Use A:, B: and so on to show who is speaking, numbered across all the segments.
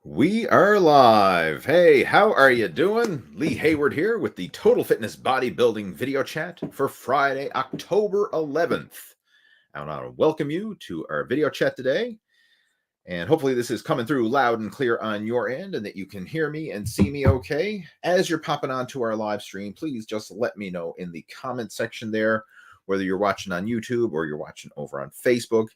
A: We are live. Hey, how are you doing? Lee Hayward here with the Total Fitness Bodybuilding video chat for Friday, October 11th. I want to welcome you to our video chat today. And hopefully this is coming through loud and clear on your end and that you can hear me and see me okay. As you're popping onto our live stream, please just let me know in the comment section there, whether you're watching on YouTube or you're watching over on Facebook.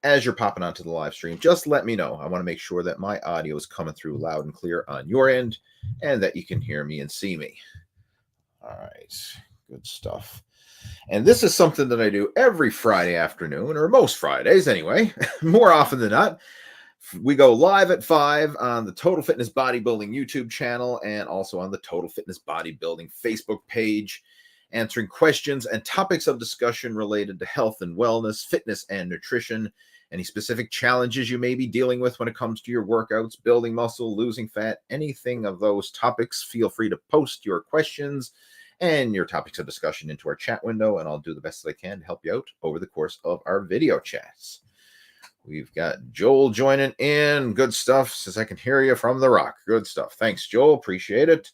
A: As you're popping onto the live stream, just let me know. I want to make sure that my audio is coming through loud and clear on your end and that you can hear me and see me. All right, good stuff. And this is something that I do every Friday afternoon, or most Fridays anyway, more often than not. We go live at 5 on the Total Fitness Bodybuilding YouTube channel and also on the Total Fitness Bodybuilding Facebook page, answering questions and topics of discussion related to health and wellness, fitness and nutrition, any specific challenges you may be dealing with when it comes to your workouts, building muscle, losing fat, anything of those topics. Feel free to post your questions and your topics of discussion into our chat window, and I'll do the best that I can to help you out over the course of our video chats. We've got Joel joining in. Good stuff. Says I can hear you from the rock. Good stuff. Thanks, Joel. Appreciate it.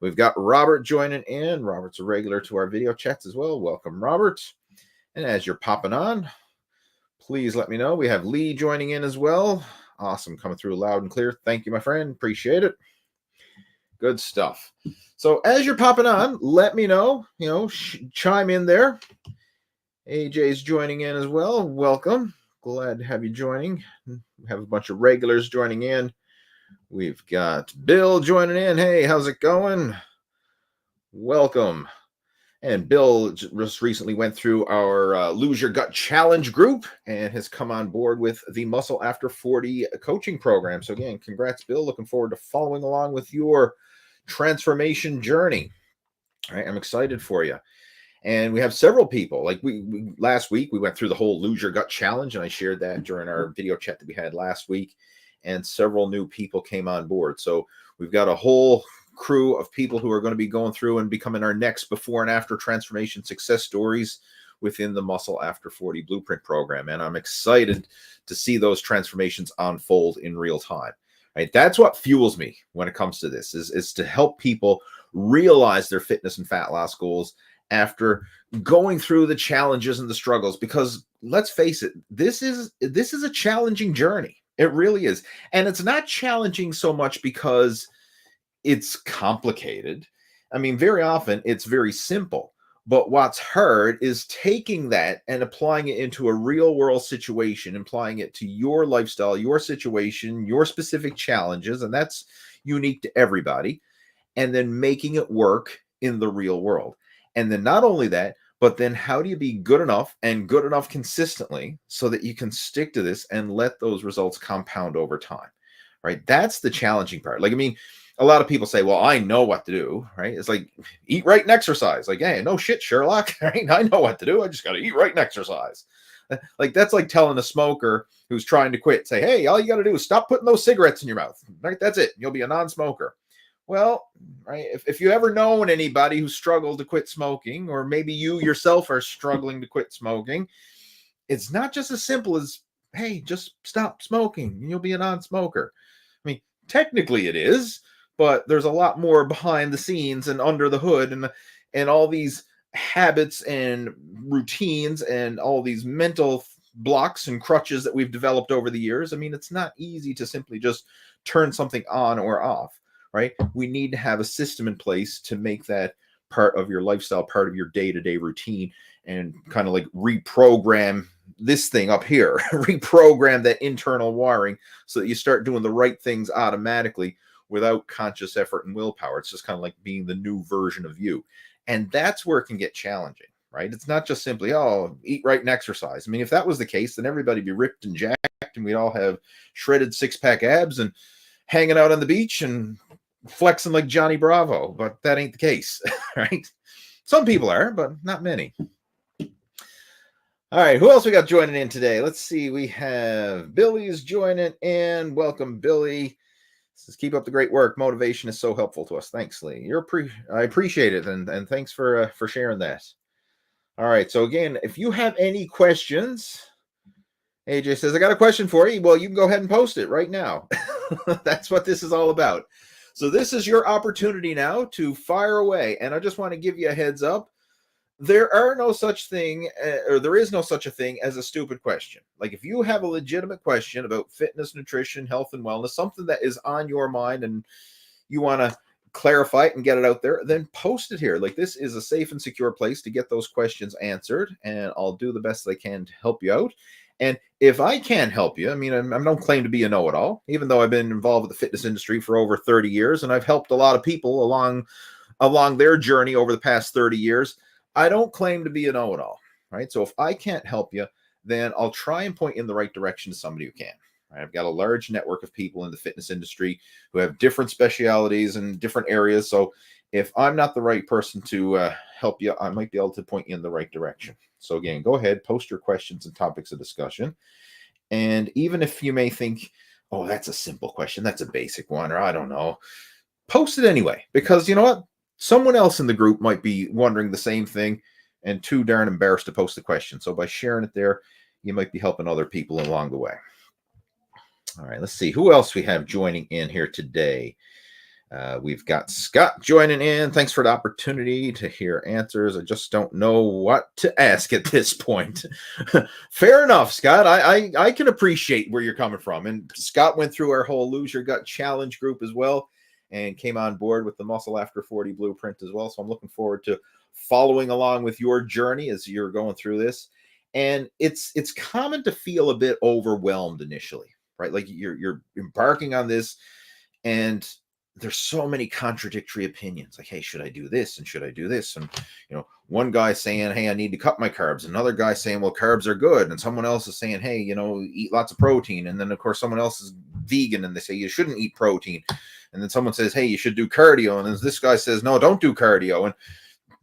A: We've got Robert joining in. Robert's a regular to our video chats as well. Welcome, Robert. And as you're popping on, please let me know. We have Lee joining in as well. Awesome. Coming through loud and clear. Thank you, my friend. Appreciate it. Good stuff. So as you're popping on, let me know, chime in there. AJ's joining in as well. Welcome. Glad to have you joining. We have a bunch of regulars joining in. We've got Bill joining in. Hey, how's it going? Welcome. And Bill just recently went through our Lose Your Gut Challenge group and has come on board with the Muscle After 40 coaching program. So again, congrats, Bill. Looking forward to following along with your transformation journey. All right, I'm excited for you. And we have several people. Like we last week, we went through the whole Lose Your Gut Challenge, and I shared that during our video chat that we had last week. And several new people came on board. So we've got a whole crew of people who are going to be going through and becoming our next before and after transformation success stories within the Muscle After 40 Blueprint program. And I'm excited to see those transformations unfold in real time. Right? That's what fuels me when it comes to this, is to help people realize their fitness and fat loss goals after going through the challenges and the struggles. Because let's face it, this is a challenging journey. It really is. And it's not challenging so much because it's complicated. I mean, very often it's very simple. But what's hard is taking that and applying it into a real world situation, applying it to your lifestyle, your situation, your specific challenges, and that's unique to everybody, and then making it work in the real world. And then not only that, but then how do you be good enough and good enough consistently so that you can stick to this and let those results compound over time, right? That's the challenging part. Like, I mean, a lot of people say, well, I know what to do, right? It's like, eat right and exercise. Like, hey, no shit, Sherlock, right? I know what to do. I just got to eat right and exercise. Like, that's like telling a smoker who's trying to quit, say, hey, all you got to do is stop putting those cigarettes in your mouth, right? That's it. You'll be a non-smoker. Well, right, if you ever known anybody who struggled to quit smoking, or maybe you yourself are struggling to quit smoking, it's not just as simple as, hey, just stop smoking and you'll be a non-smoker. I mean, technically it is, but there's a lot more behind the scenes and under the hood, and all these habits and routines and all these mental blocks and crutches that we've developed over the years. I mean, it's not easy to simply just turn something on or off. Right? We need to have a system in place to make that part of your lifestyle, part of your day-to-day routine, and kind of like reprogram this thing up here, reprogram that internal wiring so that you start doing the right things automatically without conscious effort and willpower. It's just kind of like being the new version of you. And that's where it can get challenging, right? It's not just simply, oh, eat right and exercise. I mean, if that was the case, then everybody'd be ripped and jacked and we'd all have shredded six-pack abs and hanging out on the beach and flexing like Johnny Bravo, but that ain't the case, right? Some people are, but not many. All right, who else we got joining in today? Let's see. We have Billy's joining in. Welcome, Billy. Says, keep up the great work. Motivation is so helpful to us. Thanks, Lee. I appreciate it, and thanks for sharing that. All right, so again, if you have any questions, AJ says, I got a question for you. Well, you can go ahead and post it right now. That's what this is all about. So this is your opportunity now to fire away. And I just want to give you a heads up. There are no such thing, or there is no such a thing as a stupid question. Like if you have a legitimate question about fitness, nutrition, health, and wellness, something that is on your mind and you want to clarify it and get it out there, then post it here. Like this is a safe and secure place to get those questions answered, and I'll do the best I can to help you out. And if I can't help you, I mean, I don't claim to be a know-it-all, even though I've been involved with the fitness industry for over 30 years, and I've helped a lot of people along their journey over the past 30 years. I don't claim to be a know-it-all, right? So if I can't help you, then I'll try and point you in the right direction to somebody who can. Right? I've got a large network of people in the fitness industry who have different specialities and different areas. So if I'm not the right person to help you, I might be able to point you in the right direction. So again, go ahead, post your questions and topics of discussion. And even if you may think, oh, that's a simple question, that's a basic one, or I don't know, post it anyway, because you know what? Someone else in the group might be wondering the same thing and too darn embarrassed to post the question. So by sharing it there, you might be helping other people along the way. All right, let's see who else we have joining in here today. We've got Scott joining in. Thanks for the opportunity to hear answers. I just don't know what to ask at this point. Fair enough, Scott. I can appreciate where you're coming from. And Scott went through our whole Lose Your Gut Challenge group as well and came on board with the Muscle After 40 blueprint as well. So I'm looking forward to following along with your journey as you're going through this. And it's common to feel a bit overwhelmed initially, right? Like you're embarking on this and there's so many contradictory opinions. Like, hey, should I do this? And should I do this? And, you know, one guy saying, hey, I need to cut my carbs. Another guy saying, well, carbs are good. And someone else is saying, hey, you know, eat lots of protein. And then, of course, someone else is vegan and they say you shouldn't eat protein. And then someone says, hey, you should do cardio. And then this guy says, no, don't do cardio.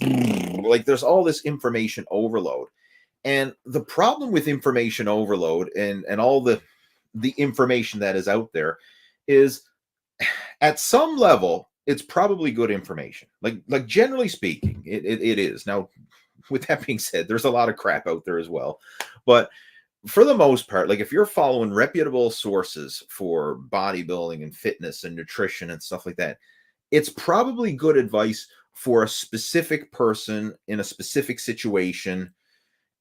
A: And like, there's all this information overload. And the problem with information overload and all the information that is out there is at some level, it's probably good information. Like generally speaking, it is. Now, with that being said, there's a lot of crap out there as well. But for the most part, like if you're following reputable sources for bodybuilding and fitness and nutrition and stuff like that, it's probably good advice for a specific person in a specific situation,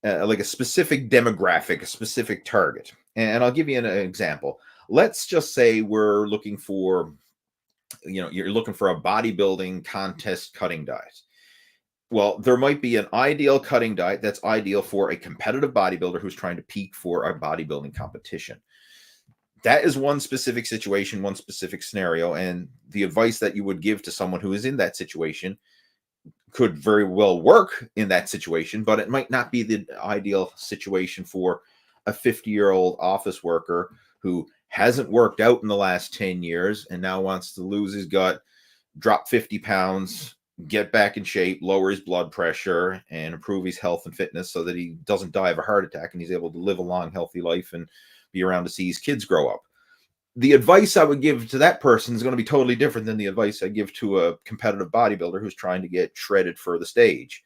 A: like a specific demographic, a specific target. And I'll give you an example. Let's just say we're looking for, you know, you're looking for a bodybuilding contest cutting diet. Well, there might be an ideal cutting diet that's ideal for a competitive bodybuilder who's trying to peak for a bodybuilding competition. That is one specific situation, one specific scenario. And the advice that you would give to someone who is in that situation could very well work in that situation, but it might not be the ideal situation for a 50-year-old office worker who hasn't worked out in the last 10 years and now wants to lose his gut, drop 50 pounds, get back in shape, lower his blood pressure, and improve his health and fitness so that he doesn't die of a heart attack and he's able to live a long, healthy life and be around to see his kids grow up. The advice I would give to that person is going to be totally different than the advice I give to a competitive bodybuilder who's trying to get shredded for the stage.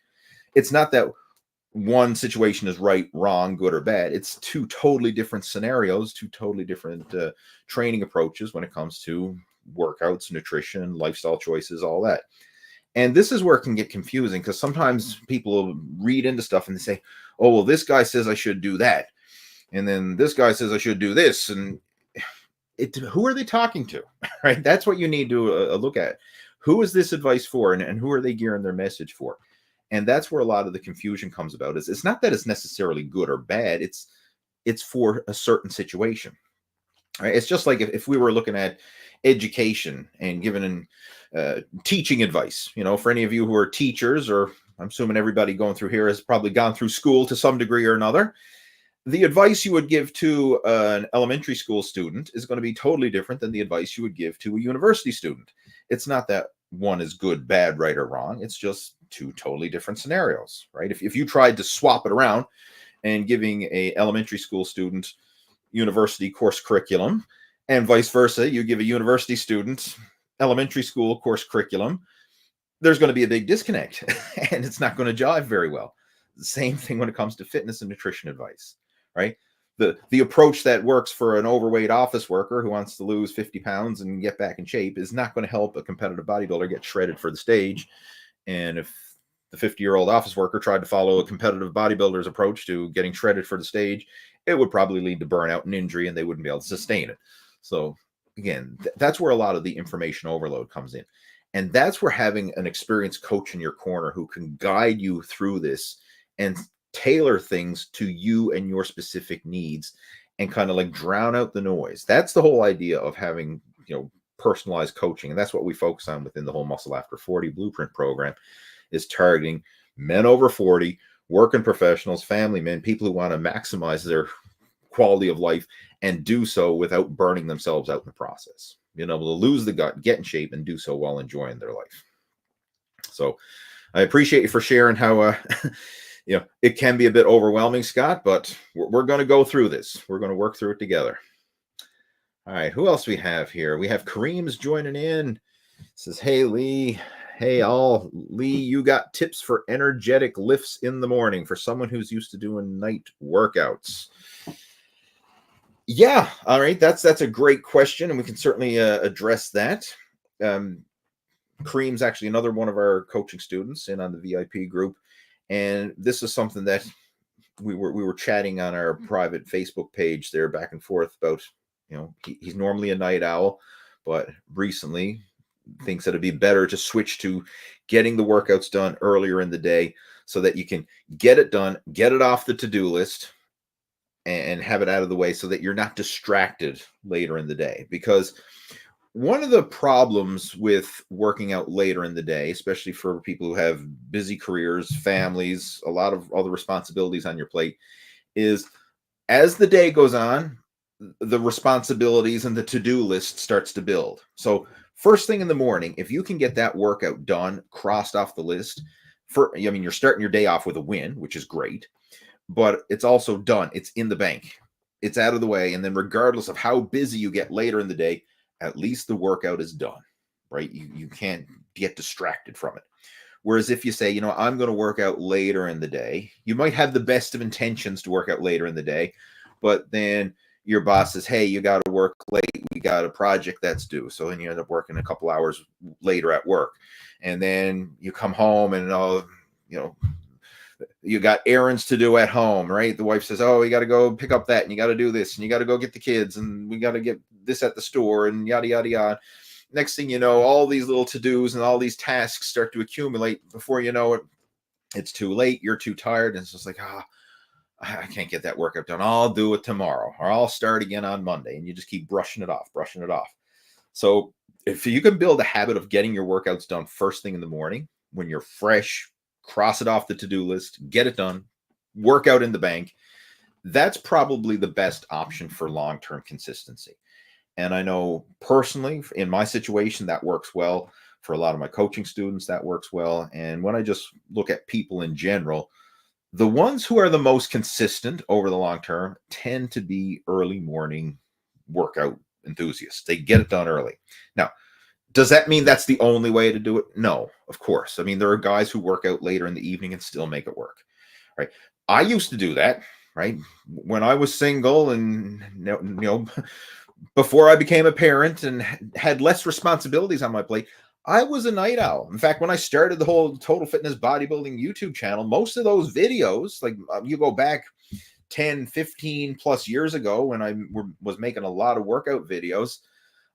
A: It's not that one situation is right, wrong, good, or bad. It's two totally different scenarios, two totally different training approaches when it comes to workouts, nutrition, lifestyle choices, all that. And this is where it can get confusing because sometimes people read into stuff and they say, oh, well, this guy says I should do that. And then this guy says I should do this. And who are they talking to? Right? That's what you need to look at. Who is this advice for and who are they gearing their message for? And that's where a lot of the confusion comes about. It's not that it's necessarily good or bad. It's for a certain situation. Right? It's just like if we were looking at education and giving teaching advice, you know, for any of you who are teachers, or I'm assuming everybody going through here has probably gone through school to some degree or another. The advice you would give to an elementary school student is going to be totally different than the advice you would give to a university student. It's not that one is good, bad, right, or wrong. It's just two totally different scenarios, right? If you tried to swap it around and giving a elementary school student university course curriculum and vice versa, you give a university student elementary school course curriculum, there's going to be a big disconnect and it's not going to jive very well. The same thing when it comes to fitness and nutrition advice, right? the approach that works for an overweight office worker who wants to lose 50 pounds and get back in shape is not going to help a competitive bodybuilder get shredded for the stage. And if the 50-year-old office worker tried to follow a competitive bodybuilder's approach to getting shredded for the stage, it would probably lead to burnout and injury, and they wouldn't be able to sustain it. So again, that's where a lot of the information overload comes in. And that's where having an experienced coach in your corner who can guide you through this and tailor things to you and your specific needs and kind of like drown out the noise. That's the whole idea of having, personalized coaching. And that's what we focus on within the whole Muscle After 40 Blueprint program, is targeting men over 40, working professionals, family men, people who want to maximize their quality of life and do so without burning themselves out in the process. Being able to lose the gut, get in shape, and do so while enjoying their life. So I appreciate you for sharing how it can be a bit overwhelming, Scott, but we're going to go through this. We're going to work through it together. All right, who else we have here? We have Kareem's joining in. Says, hey, Lee. Hey, all. Lee, you got tips for energetic lifts in the morning for someone who's used to doing night workouts? Yeah, all right. That's a great question, and we can certainly address that. Kareem's actually another one of our coaching students in on the VIP group. And this is something that we were chatting on our private Facebook page there back and forth about, he's normally a night owl, but recently thinks that it'd be better to switch to getting the workouts done earlier in the day so that you can get it done, get it off the to-do list, and have it out of the way so that you're not distracted later in the day. Because one of the problems with working out later in the day, especially for people who have busy careers, families, a lot of other responsibilities on your plate, is as the day goes on, the responsibilities and the to-do list starts to build. So first thing in the morning, if you can get that workout done, crossed off the list, you're starting your day off with a win, which is great, but it's also done. It's in the bank. It's out of the way. And then regardless of how busy you get later in the day, at least the workout is done, right? You can't get distracted from it. Whereas if you say, I'm going to work out later in the day, you might have the best of intentions to work out later in the day, but then your boss says, hey, you got to work late. We got a project that's due. So then you end up working a couple hours later at work. And then you come home and, you got errands to do at home, right? The wife says, oh, you got to go pick up that, and you got to do this, and you got to go get the kids, and we got to get this at the store, and yada, yada, yada. Next thing you know, all these little to-dos and all these tasks start to accumulate. Before you know it, it's too late. You're too tired. And it's just like, I can't get that workout done. I'll do it tomorrow, or I'll start again on Monday. And you just keep brushing it off. So if you can build a habit of getting your workouts done first thing in the morning, when you're fresh, cross it off the to-do list, get it done, work out in the bank, that's probably the best option for long-term consistency. And I know personally, in my situation, that works well. For a lot of my coaching students, that works well. And when I just look at people in general, the ones who are the most consistent over the long term tend to be early morning workout enthusiasts. They get it done early. Now, does that mean that's the only way to do it? No, of course. I mean, there are guys who work out later in the evening and still make it work, right? I used to do that, right? When I was single and, before I became a parent and had less responsibilities on my plate, I was a night owl. In fact, when I started the whole Total Fitness Bodybuilding YouTube channel, most of those videos, like you go back 10, 15 plus years ago when I was making a lot of workout videos,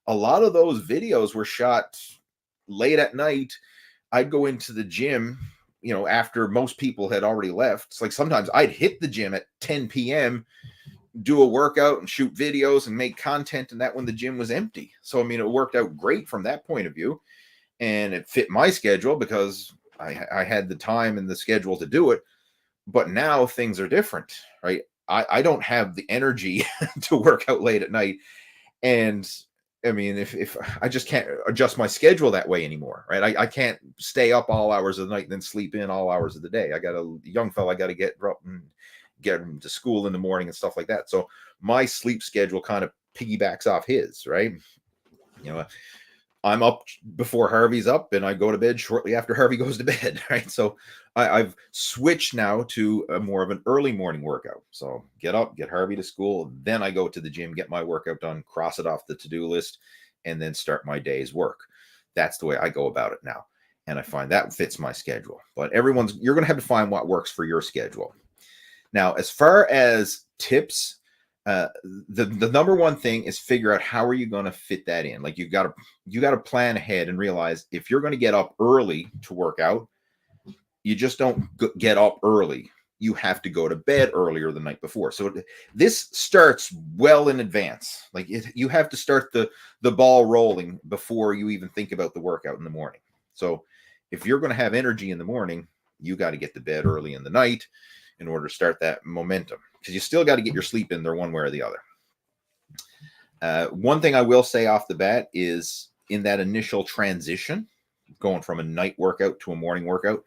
A: a lot of those videos were shot late at night. I'd go into the gym, after most people had already left. It's like sometimes I'd hit the gym at 10 p.m., do a workout and shoot videos and make content, and that when the gym was empty. So, I mean, it worked out great from that point of view, and it fit my schedule because I had the time and the schedule to do it. But now things are different, right? I don't have the energy to work out late at night. And I mean, if I just can't adjust my schedule that way anymore, right? I can't stay up all hours of the night and then sleep in all hours of the day. I got a young fella I got to get up and get him to school in the morning and stuff like that. So my sleep schedule kind of piggybacks off his, right? I'm up before Harvey's up, and I go to bed shortly after Harvey goes to bed, right? So I've switched now to a more of an early morning workout. So get up, get Harvey to school, then I go to the gym, get my workout done, cross it off the to-do list, and then start my day's work. That's the way I go about it now. And I find that fits my schedule. But you're going to have to find what works for your schedule. Now, as far as tips, the number one thing is figure out how are you going to fit that in. Like you got to plan ahead and realize if you're going to get up early to work out, you just don't get up early. You have to go to bed earlier the night before. So this starts well in advance. Like you have to start the ball rolling before you even think about the workout in the morning. So if you're going to have energy in the morning, you got to get to bed early in the night in order to start that momentum, because you still got to get your sleep in there one way or the other. One thing I will say off the bat is in that initial transition, going from a night workout to a morning workout,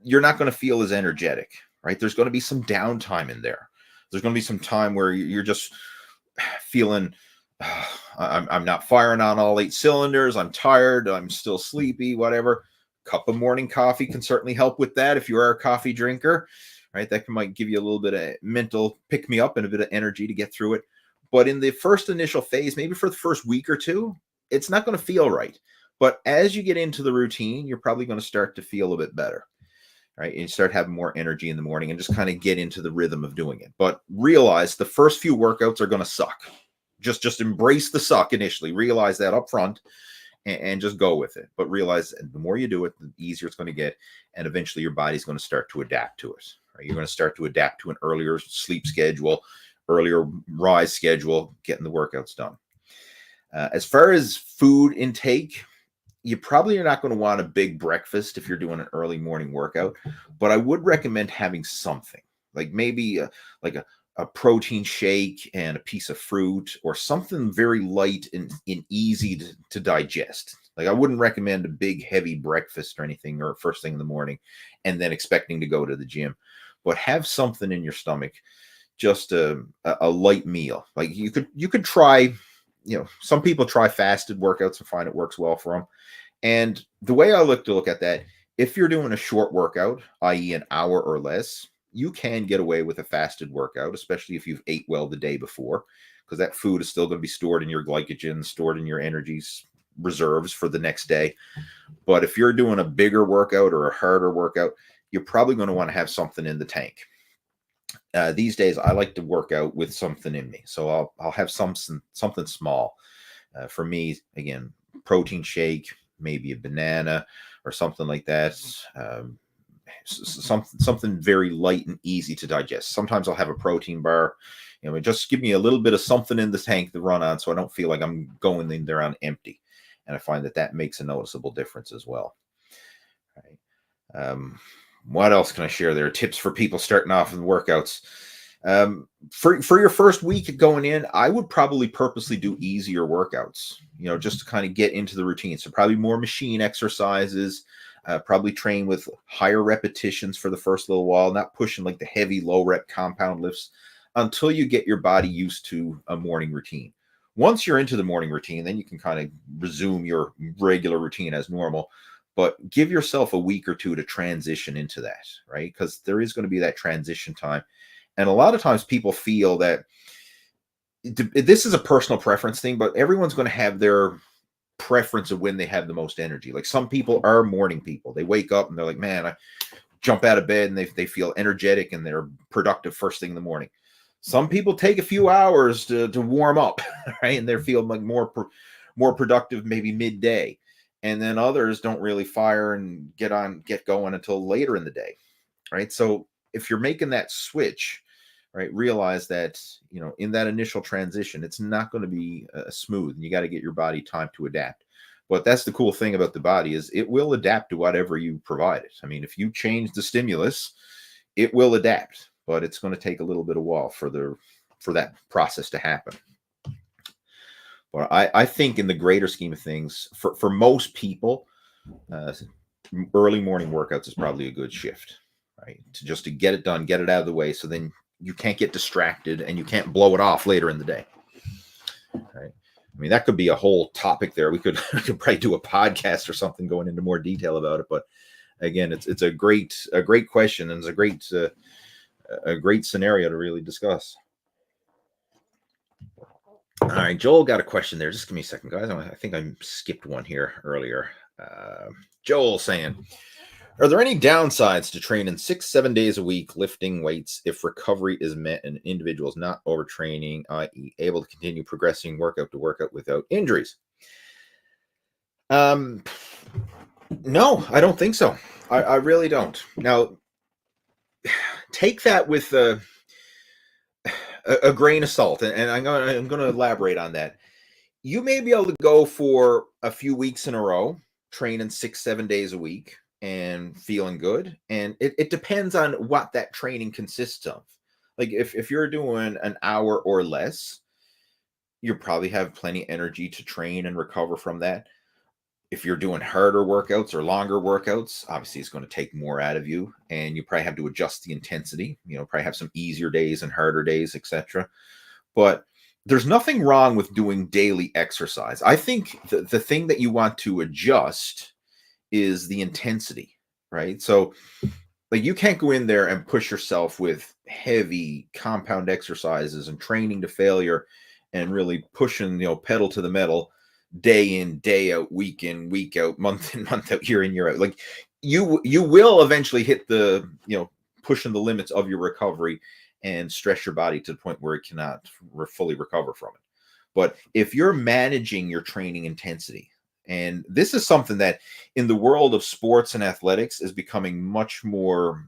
A: you're not going to feel as energetic, right? There's going to be some downtime in there. There's going to be some time where you're just feeling, I'm not firing on all 8 cylinders. I'm tired. I'm still sleepy, whatever. Cup of morning coffee can certainly help with that if you are a coffee drinker. Right, that might give you a little bit of mental pick-me-up and a bit of energy to get through it. But in the first initial phase, maybe for the first week or two, it's not going to feel right. But as you get into the routine, you're probably going to start to feel a bit better, right? And you start having more energy in the morning and just kind of get into the rhythm of doing it. But realize the first few workouts are going to suck. Just embrace the suck initially. Realize that up front and just go with it. But realize the more you do it, the easier it's going to get. And eventually your body's going to start to adapt to it. You're going to start to adapt to an earlier sleep schedule, earlier rise schedule, getting the workouts done. As far as food intake, you probably are not going to want a big breakfast if you're doing an early morning workout, but I would recommend having something like maybe a protein shake and a piece of fruit or something very light and easy to digest. Like I wouldn't recommend a big heavy breakfast or anything or first thing in the morning and then expecting to go to the gym. But have something in your stomach, just a light meal. Like you could try, some people try fasted workouts and find it works well for them. And the way I look at that, if you're doing a short workout, i.e. an hour or less, you can get away with a fasted workout, especially if you've ate well the day before, because that food is still going to be stored in your glycogen, stored in your energies reserves for the next day. But if you're doing a bigger workout or a harder workout, you're probably going to want to have something in the tank. These days, I like to work out with something in me. So I'll have something small. For me, again, protein shake, maybe a banana or something like that. Something very light and easy to digest. Sometimes I'll have a protein bar. Just give me a little bit of something in the tank to run on so I don't feel like I'm going in there on empty. And I find that makes a noticeable difference as well. Right. What else can I share there? Tips for people starting off in workouts. For your first week going in, I would probably purposely do easier workouts, just to kind of get into the routine. So probably more machine exercises, probably train with higher repetitions for the first little while, not pushing like the heavy low rep compound lifts until you get your body used to a morning routine. Once you're into the morning routine, then you can kind of resume your regular routine as normal. But give yourself a week or two to transition into that, right? Because there is going to be that transition time. And a lot of times people feel that this is a personal preference thing, but everyone's going to have their preference of when they have the most energy. Like some people are morning people. They wake up and they're like, man, I jump out of bed and they feel energetic and they're productive first thing in the morning. Some people take a few hours to warm up, right? And they feel like more productive maybe midday. And then others don't really fire and get going until later in the day, right? So if you're making that switch, right, realize that, in that initial transition, it's not going to be smooth and you got to get your body time to adapt. But that's the cool thing about the body is it will adapt to whatever you provide it. I mean, if you change the stimulus, it will adapt, but it's going to take a little bit of while for that process to happen. But I think in the greater scheme of things, for most people, early morning workouts is probably a good shift, right? To get it done, get it out of the way, so then you can't get distracted and you can't blow it off later in the day. Right? I mean, that could be a whole topic there. We could, we could probably do a podcast or something going into more detail about it. But again, it's a great question, and it's a great scenario to really discuss. All right, Joel got a question there. Just give me a second, guys. I think I skipped one here earlier. Joel saying, are there any downsides to training 6-7 days a week lifting weights if recovery is met and individuals not overtraining, i.e., able to continue progressing workout to workout without injuries? No, I don't think so. I really don't. Now, take that with a grain of salt, and I'm going to elaborate on that. You may be able to go for a few weeks in a row, training 6-7 days a week and feeling good. And it depends on what that training consists of. Like if you're doing an hour or less, you probably have plenty of energy to train and recover from that. If you're doing harder workouts or longer workouts, obviously it's going to take more out of you, and you probably have to adjust the intensity, probably have some easier days and harder days, etc. But there's nothing wrong with doing daily exercise. I think the thing that you want to adjust is the intensity, right? So like you can't go in there and push yourself with heavy compound exercises and training to failure and really pushing, pedal to the metal day in, day out, week in, week out, month in, month out, year in, year out. Like you will eventually hit the, pushing the limits of your recovery and stress your body to the point where it cannot fully recover from it. But if you're managing your training intensity, and this is something that in the world of sports and athletics is becoming much more,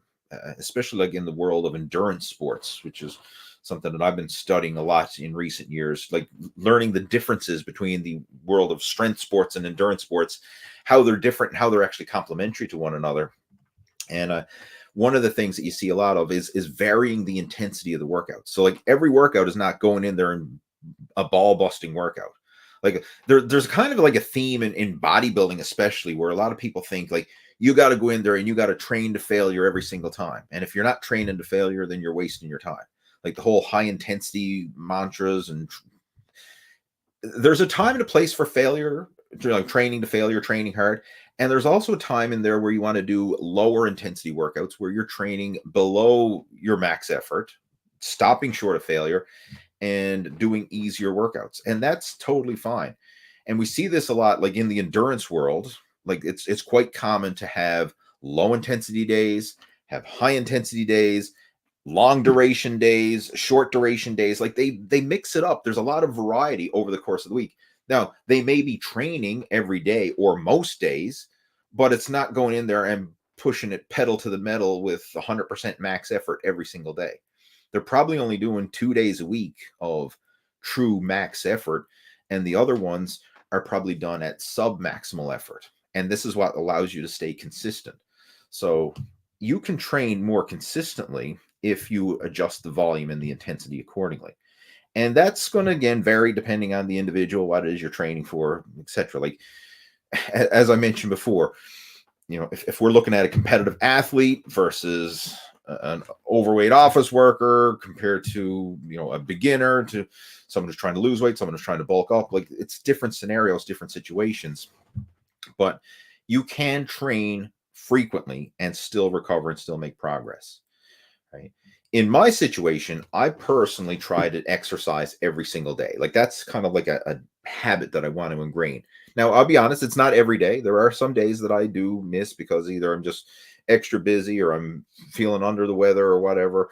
A: especially like in the world of endurance sports, which is something that I've been studying a lot in recent years, like learning the differences between the world of strength sports and endurance sports, how they're different and how they're actually complementary to one another. And one of the things that you see a lot of is varying the intensity of the workout. So like every workout is not going in there and a ball busting workout. Like there's kind of like a theme in bodybuilding, especially, where a lot of people think like you got to go in there and you got to train to failure every single time. And if you're not training to failure, then you're wasting your time. Like the whole high intensity mantras, and there's a time and a place for failure, like training to failure, training hard. And there's also a time in there where you want to do lower intensity workouts where you're training below your max effort, stopping short of failure, and doing easier workouts. And that's totally fine. And we see this a lot, like in the endurance world. Like it's quite common to have low intensity days, have high intensity days, long duration days, short duration days. Like they mix it up. There's a lot of variety over the course of the week. Now, they may be training every day or most days, but it's not going in there and pushing it pedal to the metal with 100% max effort every single day. They're probably only doing 2 days a week of true max effort, and the other ones are probably done at sub-maximal effort. And this is what allows you to stay consistent. So you can train more consistently if you adjust the volume and the intensity accordingly. And that's going to, again, vary depending on the individual, what it is you're training for, etc. Like, as I mentioned before, if we're looking at a competitive athlete versus an overweight office worker compared to, a beginner, to someone who's trying to lose weight, someone who's trying to bulk up, like it's different scenarios, different situations. But you can train frequently and still recover and still make progress, right? In my situation, I personally try to exercise every single day. Like that's kind of like a habit that I want to ingrain. Now, I'll be honest, it's not every day. There are some days that I do miss because either I'm just extra busy or I'm feeling under the weather or whatever.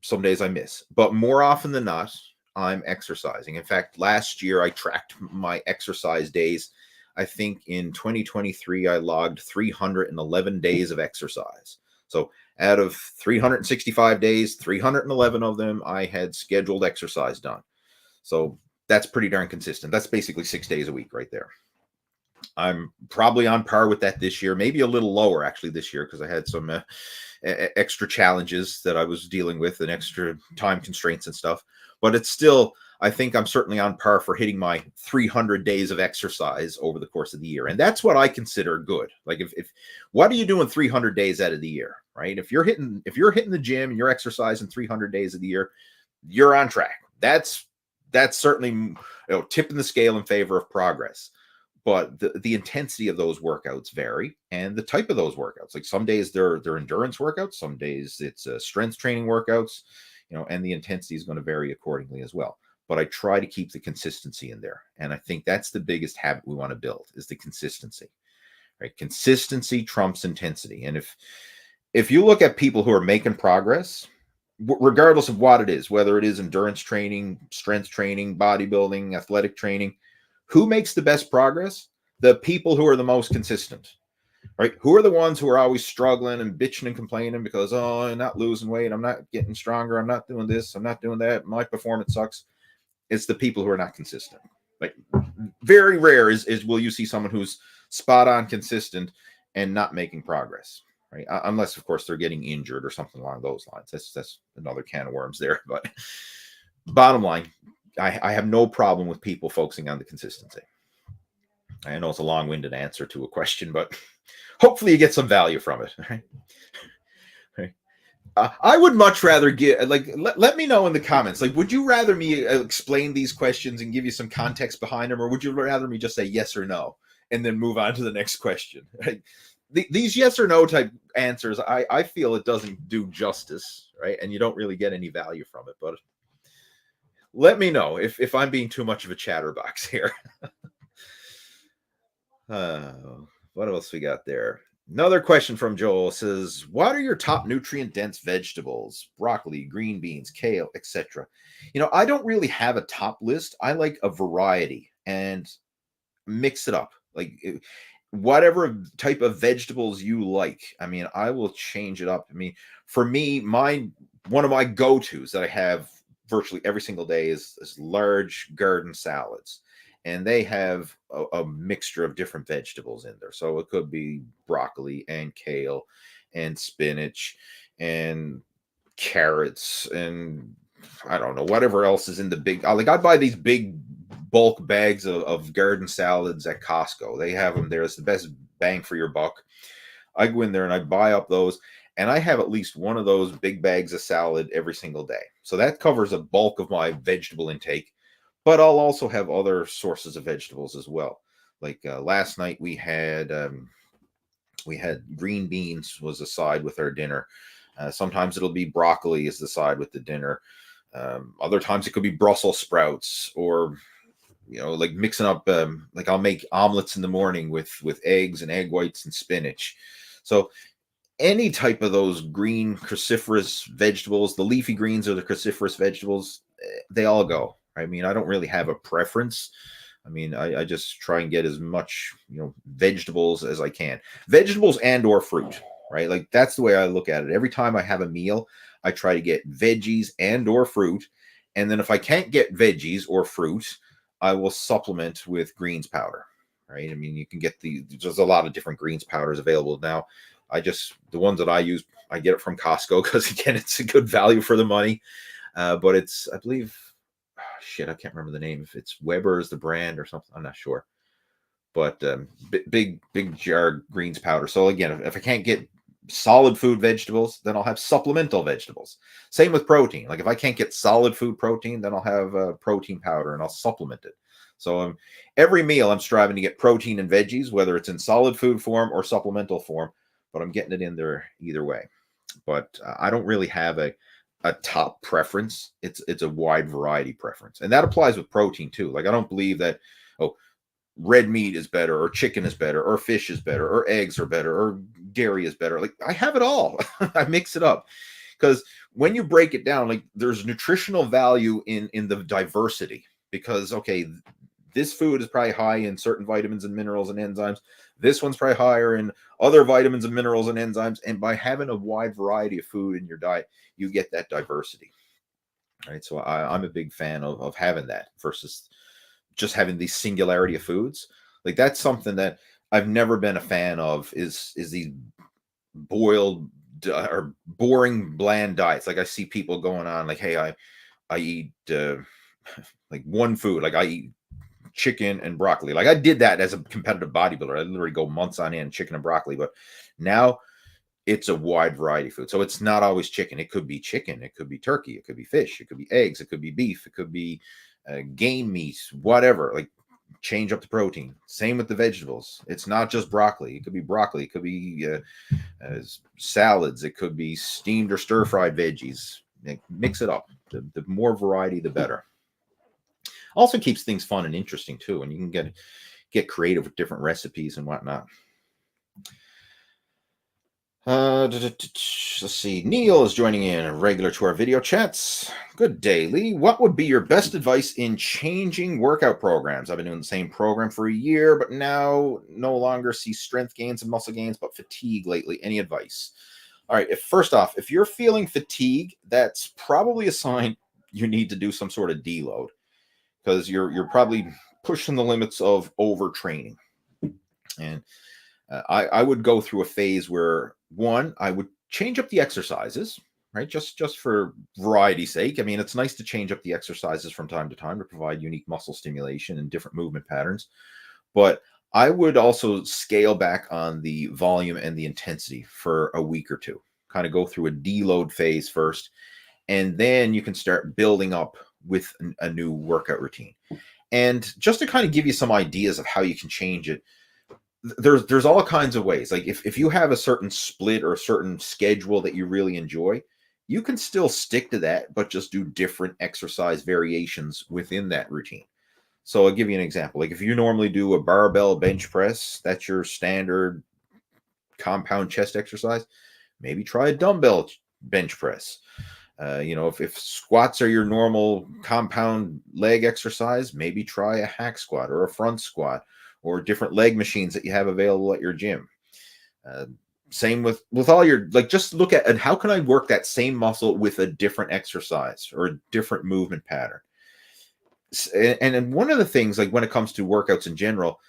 A: Some days I miss, but more often than not, I'm exercising. In fact, last year I tracked my exercise days. I think in 2023, I logged 311 days of exercise. So out of 365 days, 311 of them, I had scheduled exercise done. So that's pretty darn consistent. That's basically 6 days a week right there. I'm probably on par with that this year, maybe a little lower actually this year because I had some extra challenges that I was dealing with and extra time constraints and stuff. But it's still, I think I'm certainly on par for hitting my 300 days of exercise over the course of the year. And that's what I consider good. Like if what are you doing 300 days out of the year, right? If you're hitting the gym and you're exercising 300 days of the year, you're on track. That's that's certainly tipping the scale in favor of progress. But the intensity of those workouts vary, and the type of those workouts. Like some days they're endurance workouts, some days it's strength training workouts, and the intensity is going to vary accordingly as well. But I try to keep the consistency in there, and I think that's the biggest habit we want to build is the consistency. Right? Consistency trumps intensity, and if you look at people who are making progress, regardless of what it is, whether it is endurance training, strength training, bodybuilding, athletic training, who makes the best progress? The people who are the most consistent, right? Who are the ones who are always struggling and bitching and complaining because, oh, I'm not losing weight, I'm not getting stronger, I'm not doing this, I'm not doing that, my performance sucks. It's the people who are not consistent. Like very rare is will you see someone who's spot on consistent and not making progress, right? Unless, of course, they're getting injured or something along those lines. That's another can of worms there. But bottom line, I have no problem with people focusing on the consistency. I know it's a long-winded answer to a question, but hopefully you get some value from it. Right? I would much rather get let me know in the comments. Like, would you rather me explain these questions and give you some context behind them, or would you rather me just say yes or no and then move on to the next question? Right? These yes or no type answers, I feel it doesn't do justice, right? And you don't really get any value from it. But let me know if I'm being too much of a chatterbox here. What else we got there? Another question from Joel says, what are your top nutrient-dense vegetables? Broccoli, green beans, kale, etc. I don't really have a top list. I like a variety and mix it up. Like whatever type of vegetables you like. I mean, I will change it up. I mean, for me, one of my go-tos that I have virtually every single day is large garden salads. And they have a mixture of different vegetables in there. So it could be broccoli and kale and spinach and carrots and I don't know, whatever else is in the big. Like I buy these big bulk bags of garden salads at Costco. They have them there. It's the best bang for your buck. I go in there and I buy up those. And I have at least one of those big bags of salad every single day. So that covers a bulk of my vegetable intake. But I'll also have other sources of vegetables as well. Like last night we had green beans was a side with our dinner. Sometimes it'll be broccoli as the side with the dinner. Other times it could be Brussels sprouts or like mixing up. Like I'll make omelets in the morning with eggs and egg whites and spinach. So any type of those green cruciferous vegetables, the leafy greens or the cruciferous vegetables, they all go. I mean, I don't really have a preference. I mean, I just try and get as much, vegetables as I can. Vegetables and or fruit, right? Like that's the way I look at it. Every time I have a meal, I try to get veggies and or fruit. And then if I can't get veggies or fruit, I will supplement with greens powder, right? I mean, you can get there's a lot of different greens powders available now. The ones that I use, I get it from Costco because again, it's a good value for the money. But it's, I believe, I can't remember the name. If it's Weber is the brand or something, I'm not sure. But big jar greens powder. So again, if I can't get solid food vegetables, then I'll have supplemental vegetables. Same with protein. Like if I can't get solid food protein, then I'll have protein powder and I'll supplement it. So every meal I'm striving to get protein and veggies, whether it's in solid food form or supplemental form, but I'm getting it in there either way. But I don't really have a top preference. It's a wide variety preference. And that applies with protein too. Like I don't believe that, red meat is better or chicken is better or fish is better or eggs are better or dairy is better. Like I have it all. I mix it up because when you break it down, like there's nutritional value in the diversity because, this food is probably high in certain vitamins and minerals and enzymes. This one's probably higher in other vitamins and minerals and enzymes. And by having a wide variety of food in your diet, you get that diversity. Right. So I'm a big fan of having that versus just having the singularity of foods. Like that's something that I've never been a fan of is these boiled or boring, bland diets. Like I see people going on like, hey, I eat like one food, like I eat chicken and broccoli. Like I did that as a competitive bodybuilder. I literally go months on end, chicken and broccoli. But now it's a wide variety of food. So it's not always chicken. It could be chicken. It could be turkey. It could be fish. It could be eggs. It could be beef. It could be game meat, whatever. Like, change up the protein. Same with the vegetables. It's not just broccoli. It could be broccoli. It could be salads. It could be steamed or stir-fried veggies. Mix it up. The more variety, the better. Also keeps things fun and interesting too, and you can get creative with different recipes and whatnot. Let's see. Neil is joining in, regular to our video chats. Good day, Lee. What would be your best advice in changing workout programs? I've been doing the same program for a year, but now no longer see strength gains and muscle gains, but fatigue lately. Any advice? All right. First off, if you're feeling fatigue, that's probably a sign you need to do some sort of deload, because you're probably pushing the limits of overtraining. And I would go through a phase where, one, I would change up the exercises, right? Just for variety's sake. I mean, it's nice to change up the exercises from time to time to provide unique muscle stimulation and different movement patterns. But I would also scale back on the volume and the intensity for a week or two, kind of go through a deload phase first, and then you can start building up with a new workout routine. And just to kind of give you some ideas of how you can change it, there's all kinds of ways. Like if you have a certain split or a certain schedule that you really enjoy, you can still stick to that, but just do different exercise variations within that routine. So I'll give you an example. Like if you normally do a barbell bench press, that's your standard compound chest exercise, maybe try a dumbbell bench press. If squats are your normal compound leg exercise, maybe try a hack squat or a front squat, or different leg machines that you have available at your gym. Same with all your, like, just look at, and how can I work that same muscle with a different exercise or a different movement pattern? And one of the things, like when it comes to workouts in general,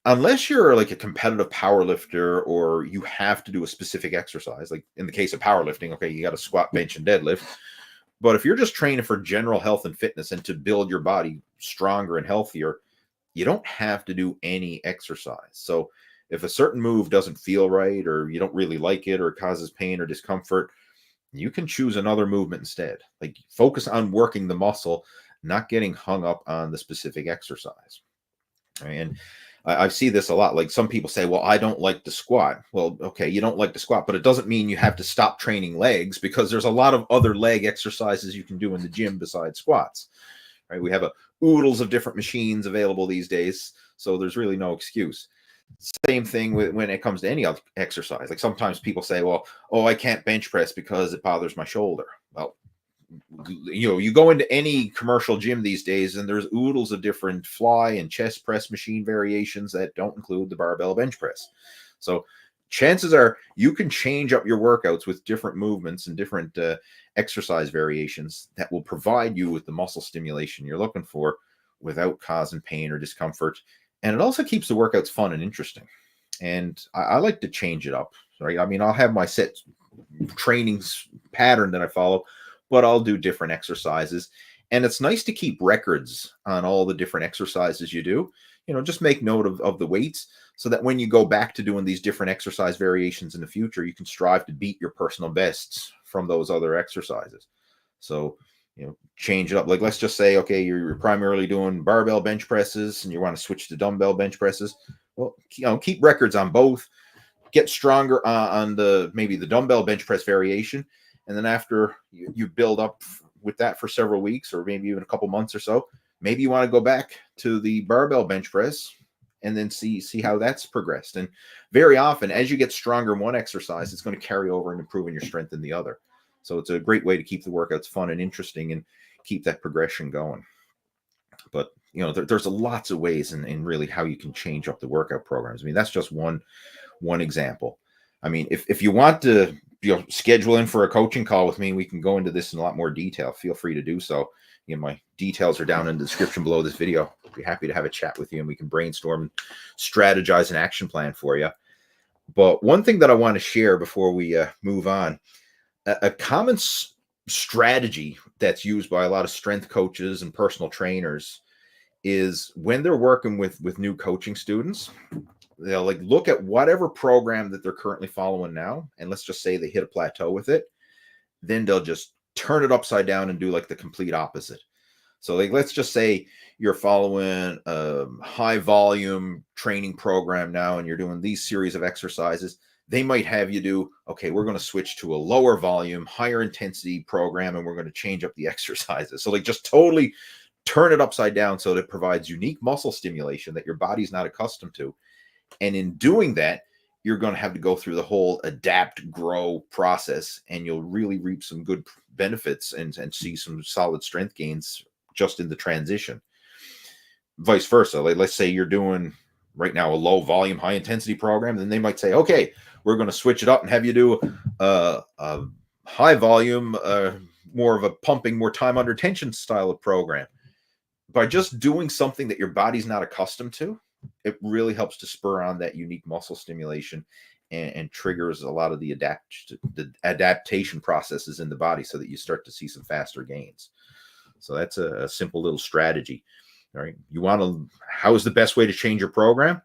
A: unless you're like a competitive power lifter or you have to do a specific exercise, like in the case of powerlifting, okay, you got to squat, bench, and deadlift. But if you're just training for general health and fitness and to build your body stronger and healthier, you don't have to do any exercise. So if a certain move doesn't feel right, or you don't really like it, or it causes pain or discomfort, you can choose another movement instead. Like, focus on working the muscle, not getting hung up on the specific exercise. And I see this a lot. Like, some people say, well, I don't like to squat. Well, okay, you don't like to squat, but it doesn't mean you have to stop training legs, because there's a lot of other leg exercises you can do in the gym besides squats. Right? We have oodles of different machines available these days, so there's really no excuse. Same thing when it comes to any other exercise. Like, sometimes people say, well, I can't bench press because it bothers my shoulder. Well, you go into any commercial gym these days and there's oodles of different fly and chest press machine variations that don't include the barbell bench press. So chances are you can change up your workouts with different movements and different exercise variations that will provide you with the muscle stimulation you're looking for without causing pain or discomfort. And it also keeps the workouts fun and interesting. And I like to change it up. Right? I mean, I'll have my set trainings pattern that I follow, but I'll do different exercises. And it's nice to keep records on all the different exercises you do. Just make note of the weights, so that when you go back to doing these different exercise variations in the future, you can strive to beat your personal bests from those other exercises. So, change it up. Like, let's just say, okay, you're primarily doing barbell bench presses and you want to switch to dumbbell bench presses. Well, keep records on both, get stronger on maybe the dumbbell bench press variation. And then after you build up with that for several weeks, or maybe even a couple months or so, maybe you want to go back to the barbell bench press and then see how that's progressed. And very often, as you get stronger in one exercise, it's going to carry over and improve in your strength in the other. So it's a great way to keep the workouts fun and interesting and keep that progression going. But there's lots of ways in really how you can change up the workout programs. I mean, that's just one example. I mean, if you want to schedule in for a coaching call with me, we can go into this in a lot more detail. Feel free to do so. My details are down in the description below this video. I'd be happy to have a chat with you, and we can brainstorm and strategize an action plan for you. But one thing that I want to share before we move on, a common strategy that's used by a lot of strength coaches and personal trainers is when they're working with new coaching students, they'll look at whatever program that they're currently following now, and let's just say they hit a plateau with it. Then they'll just turn it upside down and do the complete opposite. So like, let's just say you're following a high volume training program now, and you're doing these series of exercises. They might have you do, okay, we're going to switch to a lower volume, higher intensity program, and we're going to change up the exercises. So like, just totally turn it upside down so that it provides unique muscle stimulation that your body's not accustomed to. And in doing that, you're going to have to go through the whole adapt, grow process, and you'll really reap some good benefits and see some solid strength gains just in the transition. Vice versa. Like, let's say you're doing right now a low volume, high intensity program, then they might say, okay, we're going to switch it up and have you do a high volume, more of a pumping, more time under tension style of program. By just doing something that your body's not accustomed to, it really helps to spur on that unique muscle stimulation and triggers a lot of the adaptation processes in the body so that you start to see some faster gains. So that's a simple little strategy. All right. You want to, how is the best way to change your program?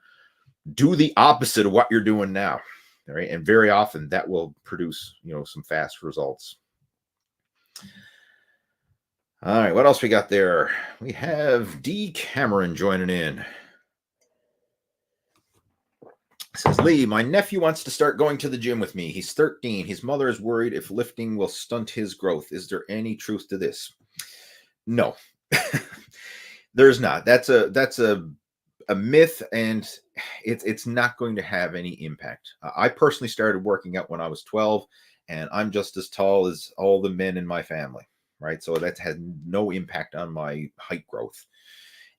A: Do the opposite of what you're doing now. All right. And very often that will produce, some fast results. All right. What else we got there? We have D. Cameron joining in. Says, Lee, my nephew wants to start going to the gym with me. He's 13. His mother is worried if lifting will stunt his growth. Is there any truth to this? No, there's not. That's a myth, and it's not going to have any impact. I personally started working out when I was 12, and I'm just as tall as all the men in my family, right? So that has no impact on my height growth.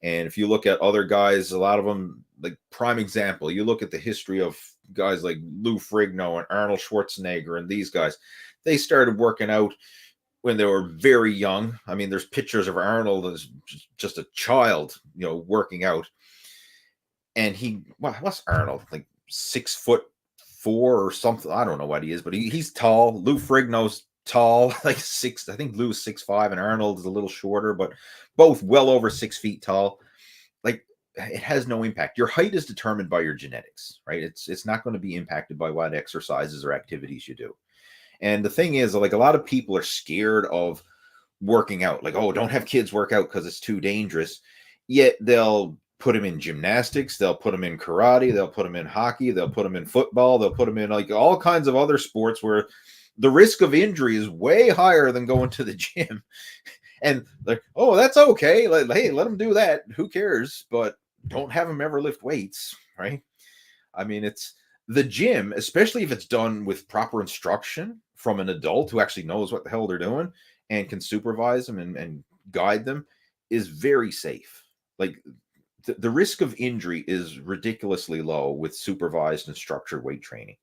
A: And if you look at other guys, a lot of them, like prime example, you look at the history of guys like Lou Ferrigno and Arnold Schwarzenegger and these guys, they started working out when they were very young. I mean, there's pictures of Arnold as just a child, working out. And what's Arnold? Like 6'4" or something. I don't know what he is, but he's tall. Lou Ferrigno's tall, like six. I think Lou's 6'5" and Arnold is a little shorter, but both well over 6 feet tall. Like, it has no impact. Your height is determined by your genetics, right? It's not going to be impacted by what exercises or activities you do. And the thing is, like, a lot of people are scared of working out. Like, oh, don't have kids work out because it's too dangerous. Yet they'll put them in gymnastics, they'll put them in karate, they'll put them in hockey, they'll put them in football, they'll put them in like all kinds of other sports where the risk of injury is way higher than going to the gym. And like, oh, that's okay. Like, hey, let them do that. Who cares? But don't have them ever lift weights, right? I mean, it's the gym, especially if it's done with proper instruction from an adult who actually knows what the hell they're doing and can supervise them and guide them, is very safe. Like, the risk of injury is ridiculously low with supervised and structured weight training.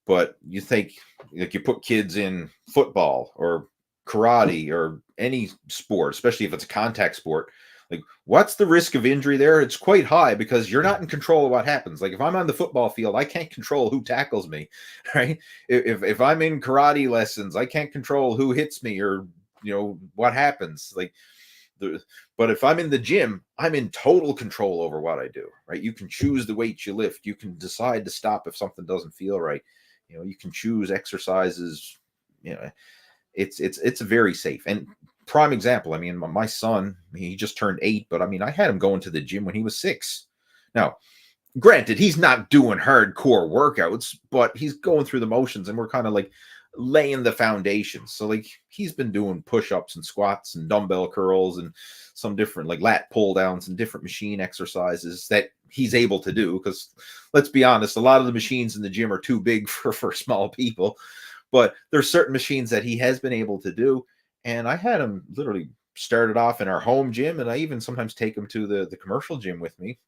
A: But you think, like, you put kids in football or karate or any sport, especially if it's a contact sport, like, what's the risk of injury there? It's quite high because you're not in control of what happens. Like, if I'm on the football field, I can't control who tackles me, right? If I'm in karate lessons, I can't control who hits me or, what happens. Like, but if I'm in the gym, I'm in total control over what I do, right? You can choose the weights you lift. You can decide to stop if something doesn't feel right. You can choose exercises. It's very safe. And prime example, I mean, my son, he just turned 8, but I mean, I had him going to the gym when he was 6. Now, granted, he's not doing hardcore workouts, but he's going through the motions, and we're kind of like laying the foundation. So like, he's been doing push-ups and squats and dumbbell curls and some different like lat pull downs and different machine exercises that he's able to do, because let's be honest, a lot of the machines in the gym are too big for small people. But there's certain machines that he has been able to do. And I had him literally started off in our home gym, and I even sometimes take him to the commercial gym with me.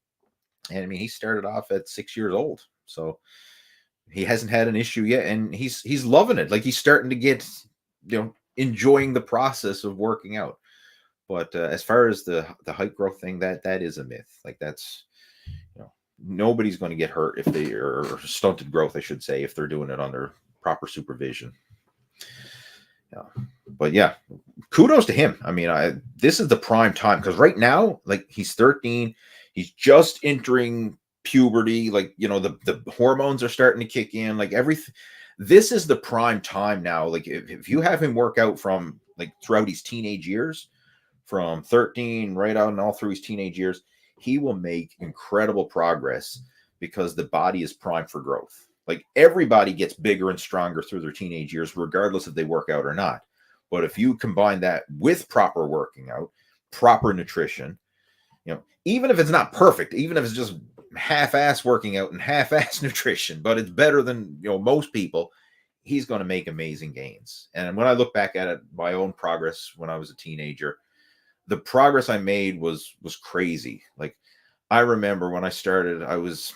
A: And I mean, he started off at 6 years old. So he hasn't had an issue yet, and he's loving it. Like, he's starting to get, enjoying the process of working out. But as far as the height growth thing, that is a myth. Like, that's, nobody's going to get hurt if they are stunted growth, I should say, if they're doing it under proper supervision. But yeah, kudos to him. I mean, this is the prime time, because right now, like, he's 13, he's just entering puberty. Like, the hormones are starting to kick in. Like, everything. This is the prime time now. Like, if you have him work out from like throughout his teenage years, from 13 right out and all through his teenage years, he will make incredible progress because the body is primed for growth. Like everybody gets bigger and stronger through their teenage years, regardless if they work out or not. But if you combine that with proper working out, proper nutrition, even if it's not perfect, even if it's just half-ass working out and half-ass nutrition, but it's better than most people, he's going to make amazing gains. And when I look back at it, my own progress when I was a teenager, the progress I made was crazy. Like I remember when I started, I was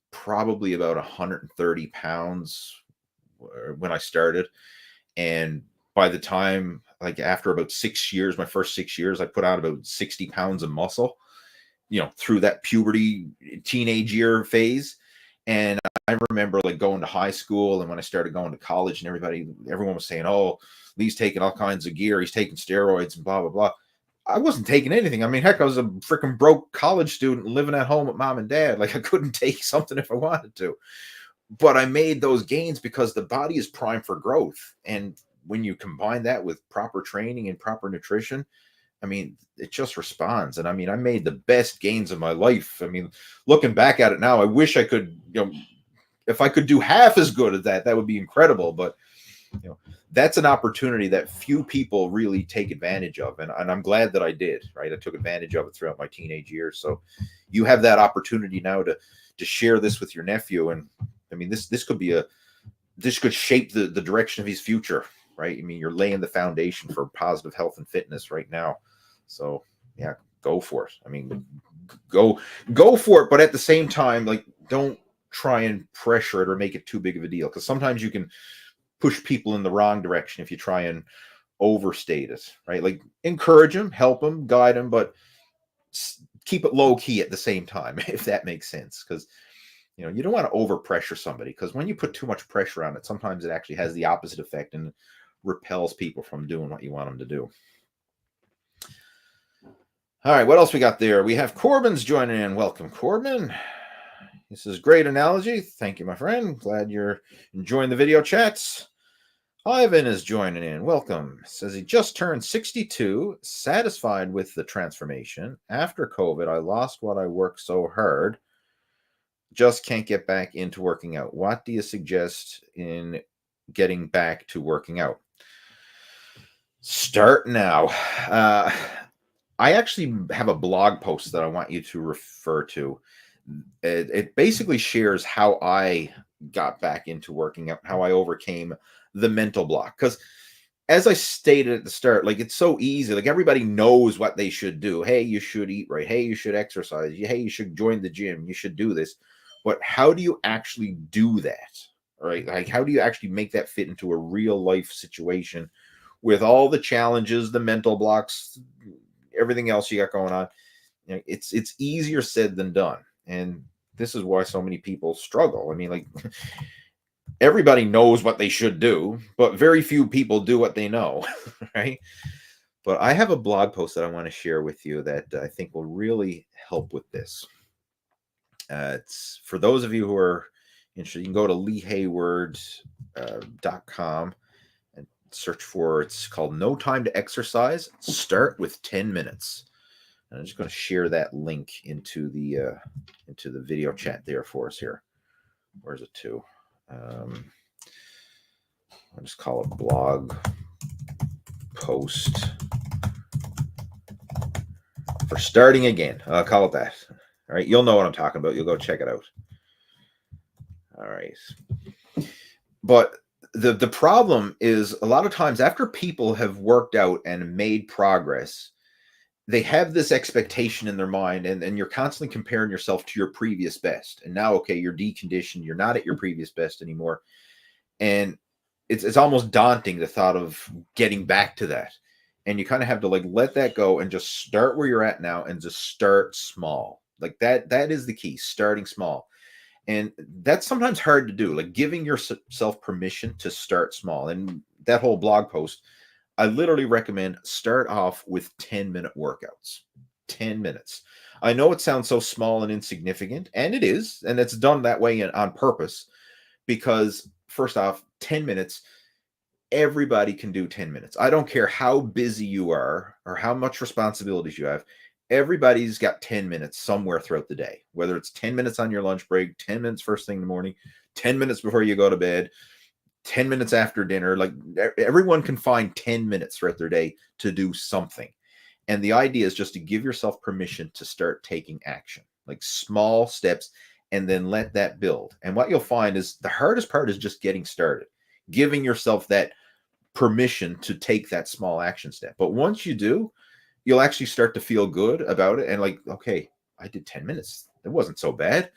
A: probably about 130 pounds when I started. And by the time, like after about 6 years, my first 6 years, I put on about 60 pounds of muscle, through that puberty teenage year phase. And I remember like going to high school and when I started going to college and everyone was saying, oh, Lee's taking all kinds of gear. He's taking steroids and blah, blah, blah. I wasn't taking anything. I mean, heck, I was a freaking broke college student living at home with mom and dad. Like I couldn't take something if I wanted to. But I made those gains because the body is primed for growth. And when you combine that with proper training and proper nutrition, I mean, it just responds. And I mean, I made the best gains of my life. I mean, looking back at it now, I wish I could, if I could do half as good as that, that would be incredible. But, that's an opportunity that few people really take advantage of. And I'm glad that I did, right? I took advantage of it throughout my teenage years. So you have that opportunity now to share this with your nephew. And I mean, this could shape the direction of his future, right? I mean, you're laying the foundation for positive health and fitness right now. So yeah, go for it. I mean, go for it. But at the same time, like, don't try and pressure it or make it too big of a deal. Because sometimes you can push people in the wrong direction if you try and overstate it, right? Like encourage them, help them, guide them, but keep it low key at the same time, if that makes sense. Because you don't want to overpressure somebody, because when you put too much pressure on it, sometimes it actually has the opposite effect and repels people from doing what you want them to do. All right, what else we got there? We have Corbin's joining in. Welcome, Corbin. This is great analogy. Thank you, my friend. Glad you're enjoying the video chats. Ivan is joining in. Welcome. Says he just turned 62, satisfied with the transformation. After COVID, I lost what I worked so hard. Just can't get back into working out. What do you suggest in getting back to working out? Start now. I actually have a blog post that I want you to refer to. It basically shares how I got back into working out, how I overcame the mental block. Because as I stated at the start, like, it's so easy. Like, everybody knows what they should do. Hey, you should eat right. Hey, you should exercise. Hey, you should join the gym. You should do this. But how do you actually do that? Right? Like, how do you actually make that fit into a real life situation with all the challenges, the mental blocks, everything else you got going on? It's easier said than done. And this is why so many people struggle. I mean, like, everybody knows what they should do, but very few people do what they know, right? But I have a blog post that I want to share with you that I think will really help with this. It's for those of you who are interested. You can go to leehayward.com and search for, it's called No Time to Exercise. Start with 10 minutes. And I'm just going to share that link into the video chat there for us here. Where's it to? I'll just call it blog post for starting again. I'll call it that. All right. You'll know what I'm talking about. You'll go check it out. All right. But the problem is, a lot of times after people have worked out and made progress, they have this expectation in their mind, and you're constantly comparing yourself to your previous best. And now, okay, you're deconditioned. You're not at your previous best anymore. And it's almost daunting, the thought of getting back to that. And you kind of have to, like, let that go and just start where you're at now and just start small. Like that is the key, starting small. And that's sometimes hard to do, like giving yourself permission to start small. And that whole blog post, I literally recommend start off with 10-minute workouts. 10 minutes. I know it sounds so small and insignificant, and it is, and it's done that way on purpose, because first off, 10 minutes, everybody can do 10 minutes. I don't care how busy you are or how much responsibilities you have. Everybody's got 10 minutes somewhere throughout the day, whether it's 10 minutes on your lunch break, 10 minutes first thing in the morning, 10 minutes before you go to bed, 10 minutes after dinner. Like everyone can find 10 minutes throughout their day to do something. And the idea is just to give yourself permission to start taking action, like small steps, and then let that build. And what you'll find is the hardest part is just getting started, giving yourself that permission to take that small action step. But once you do, you'll actually start to feel good about it. And like, okay, I did 10 minutes. It wasn't so bad.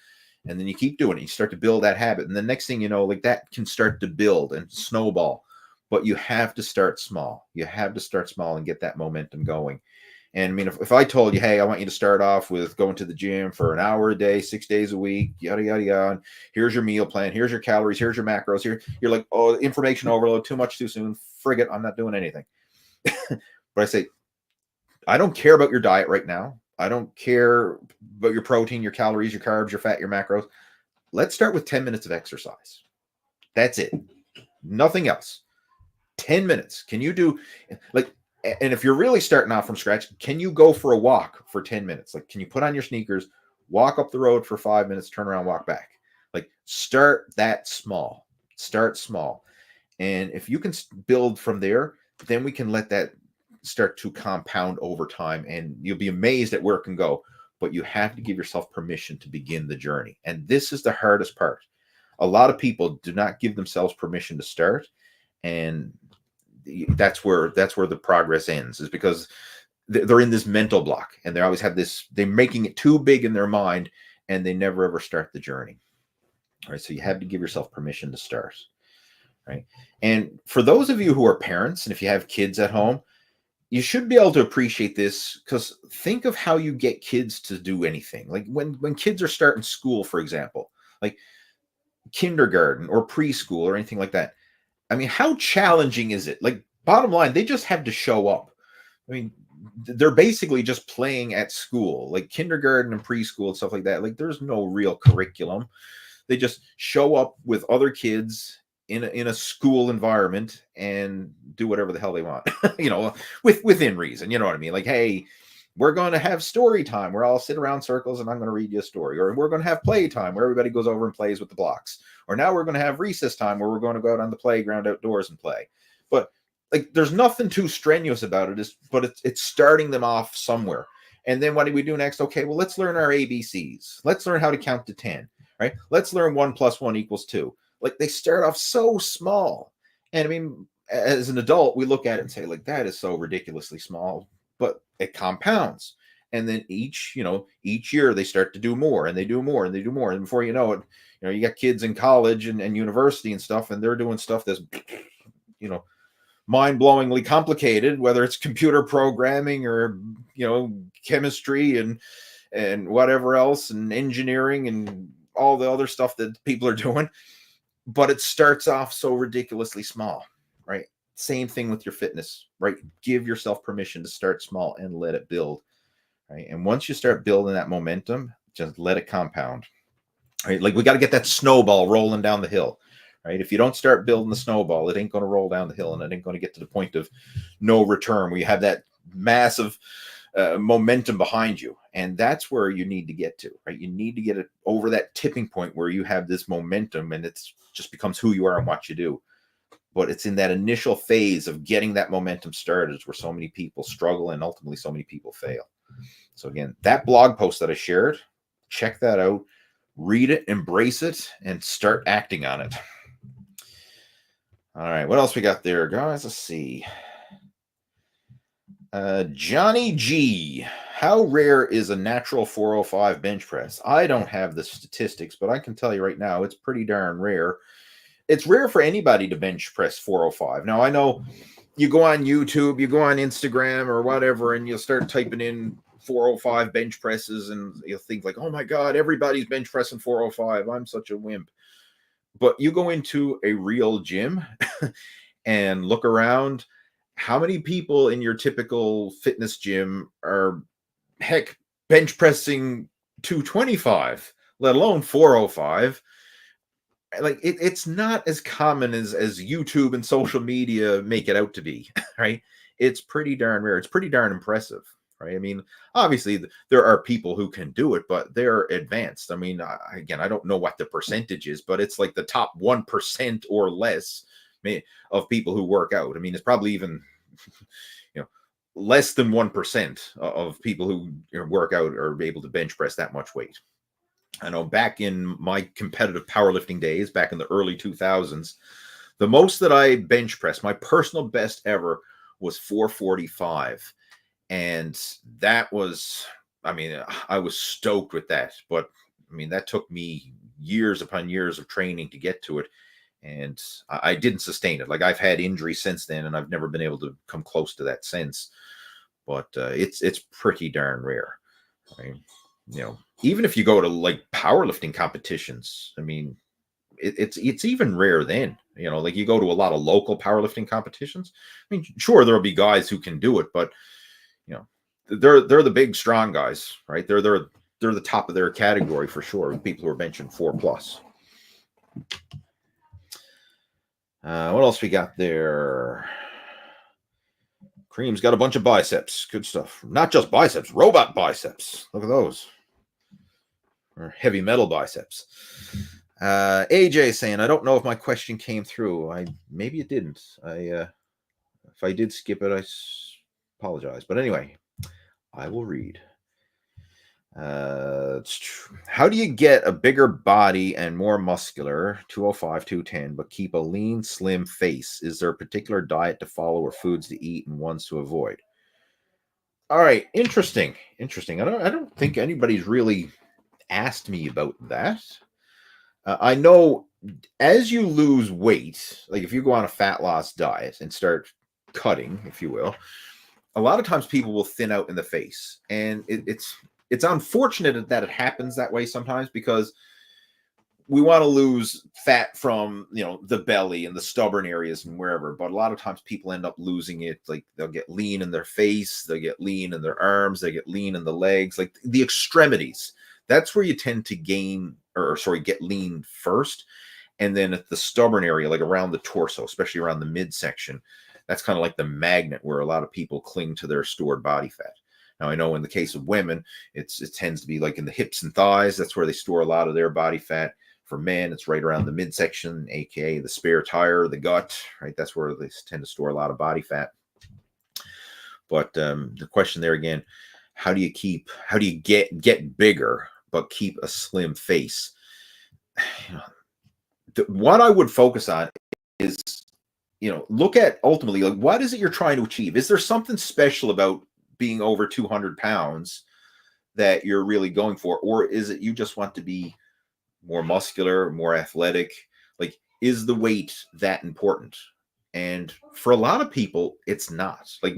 A: And then you keep doing it. You start to build that habit. And the next thing you know, like that can start to build and snowball. But you have to start small. You have to start small and get that momentum going. And I mean, if I told you, hey, I want you to start off with going to the gym for an hour a day, 6 days a week, yada, yada, yada. And here's your meal plan. Here's your calories. Here's your macros. Here, you're like, oh, information overload, too much too soon. Frig it. I'm not doing anything. But I say, I don't care about your diet right now. I don't care about your protein, your calories, your carbs, your fat, your macros. Let's start with 10 minutes of exercise. That's it. Nothing else. 10 minutes. Can you do like, and if you're really starting off from scratch, can you go for a walk for 10 minutes? Like, can you put on your sneakers, walk up the road for 5 minutes, turn around, walk back? Like, start that small. Start small. And if you can build from there, then we can let that start to compound over time, and you'll be amazed at where it can go. But you have to give yourself permission to begin the journey. And this is the hardest part. A lot of people do not give themselves permission to start. And that's where the progress ends, is because they're in this mental block, and they always have this, they're making it too big in their mind, and they never ever start the journey. All right. So you have to give yourself permission to start. Right. And for those of you who are parents, and if you have kids at home, you should be able to appreciate this, because think of how you get kids to do anything. Like when kids are starting school, for example, like kindergarten or preschool or anything like that. I mean, how challenging is it? Like, bottom line, they just have to show up. I mean, they're basically just playing at school, like kindergarten and preschool and stuff like that. Like, there's no real curriculum. They just show up with other kids in a school environment and do whatever the hell they want, within reason. You know what I mean? Like, hey, we're going to have story time where I'll sit around circles and I'm going to read you a story. Or we're going to have play time where everybody goes over and plays with the blocks. Or now we're going to have recess time where we're going to go out on the playground outdoors and play. But like, there's nothing too strenuous about it, but it's starting them off somewhere. And then what do we do next? Okay, well, let's learn our ABCs. Let's learn how to count to 10, right? Let's learn 1 + 1 = 2. Like, they start off so small. And I mean, as an adult, we look at it and say, like, that is so ridiculously small, but it compounds. And then each year they start to do more, and they do more, and they do more. And before you know it, you got kids in college and university and stuff, and they're doing stuff that's, mind-blowingly complicated, whether it's computer programming or, chemistry and whatever else, and engineering and all the other stuff that people are doing. But it starts off so ridiculously small, right? Same thing with your fitness, right? Give yourself permission to start small and let it build, right? And once you start building that momentum, just let it compound, right? Like, we got to get that snowball rolling down the hill, right? If you don't start building the snowball, it ain't going to roll down the hill, and it ain't going to get to the point of no return where you have that massive momentum behind you. And that's where you need to get to, right? You need to get it over that tipping point where you have this momentum, and it's just becomes who you are and what you do. But it's in that initial phase of getting that momentum started where so many people struggle, and ultimately so many people fail. So again, that blog post that I shared, check that out, read it, embrace it, and start acting on it. All right, what else we got there, guys? Let's see. Johnny G, how rare is a natural 405 bench press? I don't have the statistics, but I can tell you right now, it's pretty darn rare. It's rare for anybody to bench press 405. Now, I know you go on YouTube, you go on Instagram or whatever, and you'll start typing in 405 bench presses, and you'll think like, oh my God, everybody's bench pressing 405. I'm such a wimp. But you go into a real gym and look around. How many people in your typical fitness gym are, heck, bench pressing 225, let alone 405? like it's not as common as YouTube and social media make it out to be, right? It's pretty darn rare. It's pretty darn impressive, right? I mean, obviously there are people who can do it, but they're advanced. I mean, again, I don't know what the percentage is, but it's like the top 1% or less of people who work out. I mean, it's probably even you know less than 1% of people who work out are able to bench press that much weight. I know back in my competitive powerlifting days, back in the early 2000s, the most that I bench pressed, my personal best ever, was 445. And that was, I mean, I was stoked with that. But I mean, that took me years upon years of training to get to it. And I didn't sustain it. Like, I've had injuries since then, and I've never been able to come close to that since. But it's pretty darn rare. Right? Even if you go to like powerlifting competitions, I mean, it's even rare then. Like, you go to a lot of local powerlifting competitions. I mean, sure, there'll be guys who can do it, but they're the big strong guys, right? They're the top of their category for sure. People who are benching 4+. What else we got there? Kareem's got a bunch of biceps. Good stuff. Not just biceps, robot biceps. Look at those. Or heavy metal biceps. AJ saying, I don't know if my question came through. Maybe it didn't. If I did skip it, I apologize. But anyway, I will read. How do you get a bigger body and more muscular, 205, 210, but keep a lean, slim face? Is there a particular diet to follow or foods to eat and ones to avoid? All right, interesting. I don't think anybody's really asked me about that. I know as you lose weight, like if you go on a fat loss diet and start cutting, if you will, a lot of times people will thin out in the face, and it's unfortunate that it happens that way sometimes, because we want to lose fat from the belly and the stubborn areas and wherever, but a lot of times people end up losing it. Like, they'll get lean in their face, they'll get lean in their arms, they get lean in the legs, like the extremities. That's where you tend to get lean first. And then at the stubborn area, like around the torso, especially around the midsection, that's kind of like the magnet where a lot of people cling to their stored body fat. Now, I know in the case of women, it tends to be like in the hips and thighs. That's where they store a lot of their body fat. For men, it's right around the midsection, aka the spare tire, the gut, right? That's where they tend to store a lot of body fat. But the question there again, how do you get bigger but keep a slim face? What I would focus on is, look at ultimately, like, what is it you're trying to achieve? Is there something special about being over 200 pounds that you're really going for? Or is it you just want to be more muscular, more athletic? Like, is the weight that important? And for a lot of people, it's not. Like,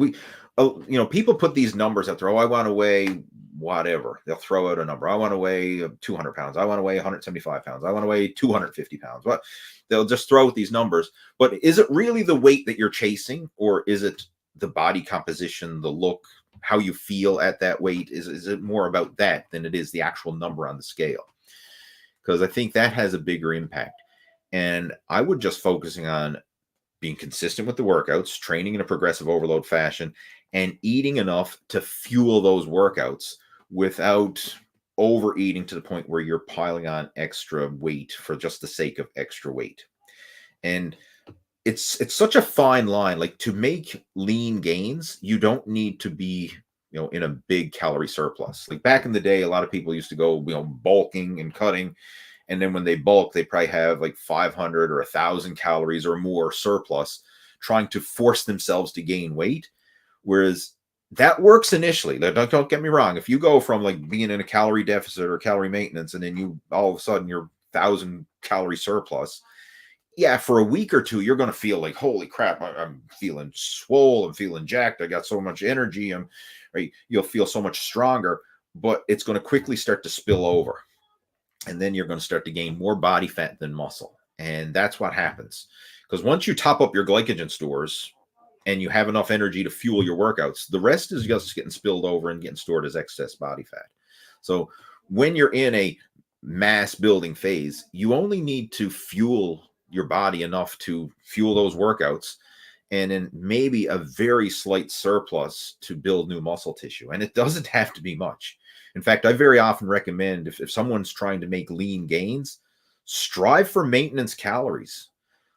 A: people put these numbers out there. Oh, I want to weigh whatever. They'll throw out a number. I want to weigh 200 pounds. I want to weigh 175 pounds. I want to weigh 250 pounds. But they'll just throw out these numbers. But is it really the weight that you're chasing? Or is it the body composition, the look, how you feel at that weight? Is it more about that than it is the actual number on the scale? Because I think that has a bigger impact. And I would just focusing on being consistent with the workouts, training in a progressive overload fashion, and eating enough to fuel those workouts without overeating to the point where you're piling on extra weight for just the sake of extra weight. And it's such a fine line. Like, to make lean gains, you don't need to be in a big calorie surplus. Like, back in the day, a lot of people used to go bulking and cutting, and then when they bulk, they probably have like 500 or 1,000 calories or more surplus, trying to force themselves to gain weight. Whereas that works initially. Don't get me wrong. If you go from like being in a calorie deficit or calorie maintenance, and then you all of a sudden you're 1,000 calorie surplus, yeah, for a week or two, you're going to feel like, holy crap, I'm feeling swole, I'm feeling jacked, I got so much energy, right? You'll feel so much stronger, but it's going to quickly start to spill over. And then you're going to start to gain more body fat than muscle. And that's what happens. Because once you top up your glycogen stores and you have enough energy to fuel your workouts, the rest is just getting spilled over and getting stored as excess body fat. So when you're in a mass building phase, you only need to fuel your body enough to fuel those workouts, and then maybe a very slight surplus to build new muscle tissue. And it doesn't have to be much. In fact, I very often recommend, if someone's trying to make lean gains, strive for maintenance calories.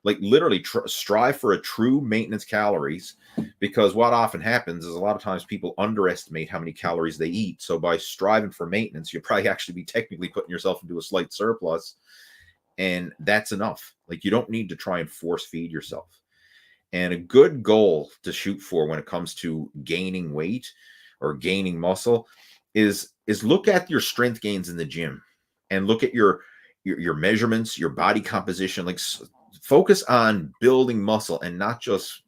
A: Like literally strive for a true maintenance calories, because what often happens is a lot of times people underestimate how many calories they eat. So by striving for maintenance, you'll probably actually be technically putting yourself into a slight surplus, and that's enough. Like you don't need to try and force feed yourself. And a good goal to shoot for when it comes to gaining weight or gaining muscle is look at your strength gains in the gym, and look at your measurements, your body composition. Like focus on building muscle and not just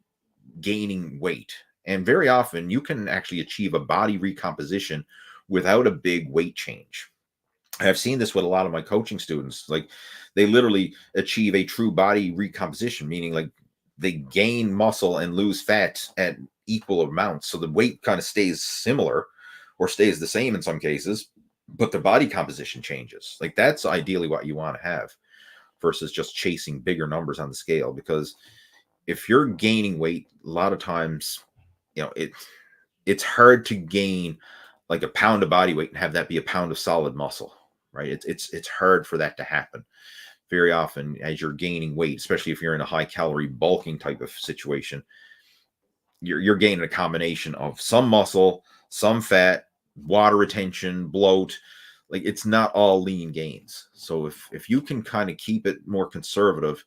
A: gaining weight. And very often you can actually achieve a body recomposition without a big weight change. I've seen this with a lot of my coaching students. Like they literally achieve a true body recomposition, meaning like they gain muscle and lose fat at equal amounts. So the weight kind of stays similar or stays the same in some cases, but the body composition changes. Like that's ideally what you want to have, versus just chasing bigger numbers on the scale. Because if you're gaining weight, a lot of times, it's hard to gain like a pound of body weight and have that be a pound of solid muscle, right? It's hard for that to happen. Very often as you're gaining weight, especially if you're in a high calorie bulking type of situation, you're gaining a combination of some muscle, some fat, water retention, bloat. Like it's not all lean gains. So if you can kind of keep it more conservative,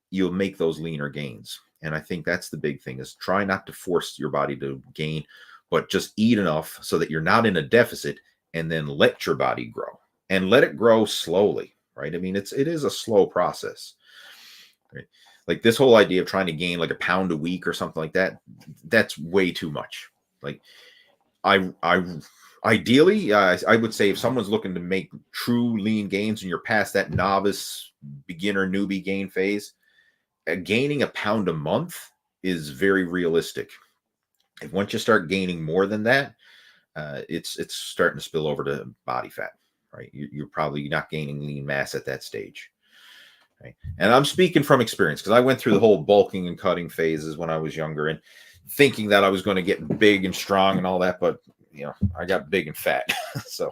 A: you'll make those leaner gains. And I think that's the big thing, is try not to force your body to gain, but just eat enough so that you're not in a deficit, and then let your body grow, and let it grow slowly, right? I mean, it is a slow process, right? Like this whole idea of trying to gain like a pound a week or something like that, that's way too much. Like I ideally, I would say if someone's looking to make true lean gains and you're past that novice, beginner, newbie gain phase, gaining a pound a month is very realistic. If once you start gaining more than that, it's starting to spill over to body fat, right? You're probably not gaining lean mass at that stage, right? And I'm speaking from experience, because I went through the whole bulking and cutting phases when I was younger, and thinking that I was going to get big and strong and all that, but I got big and fat. So,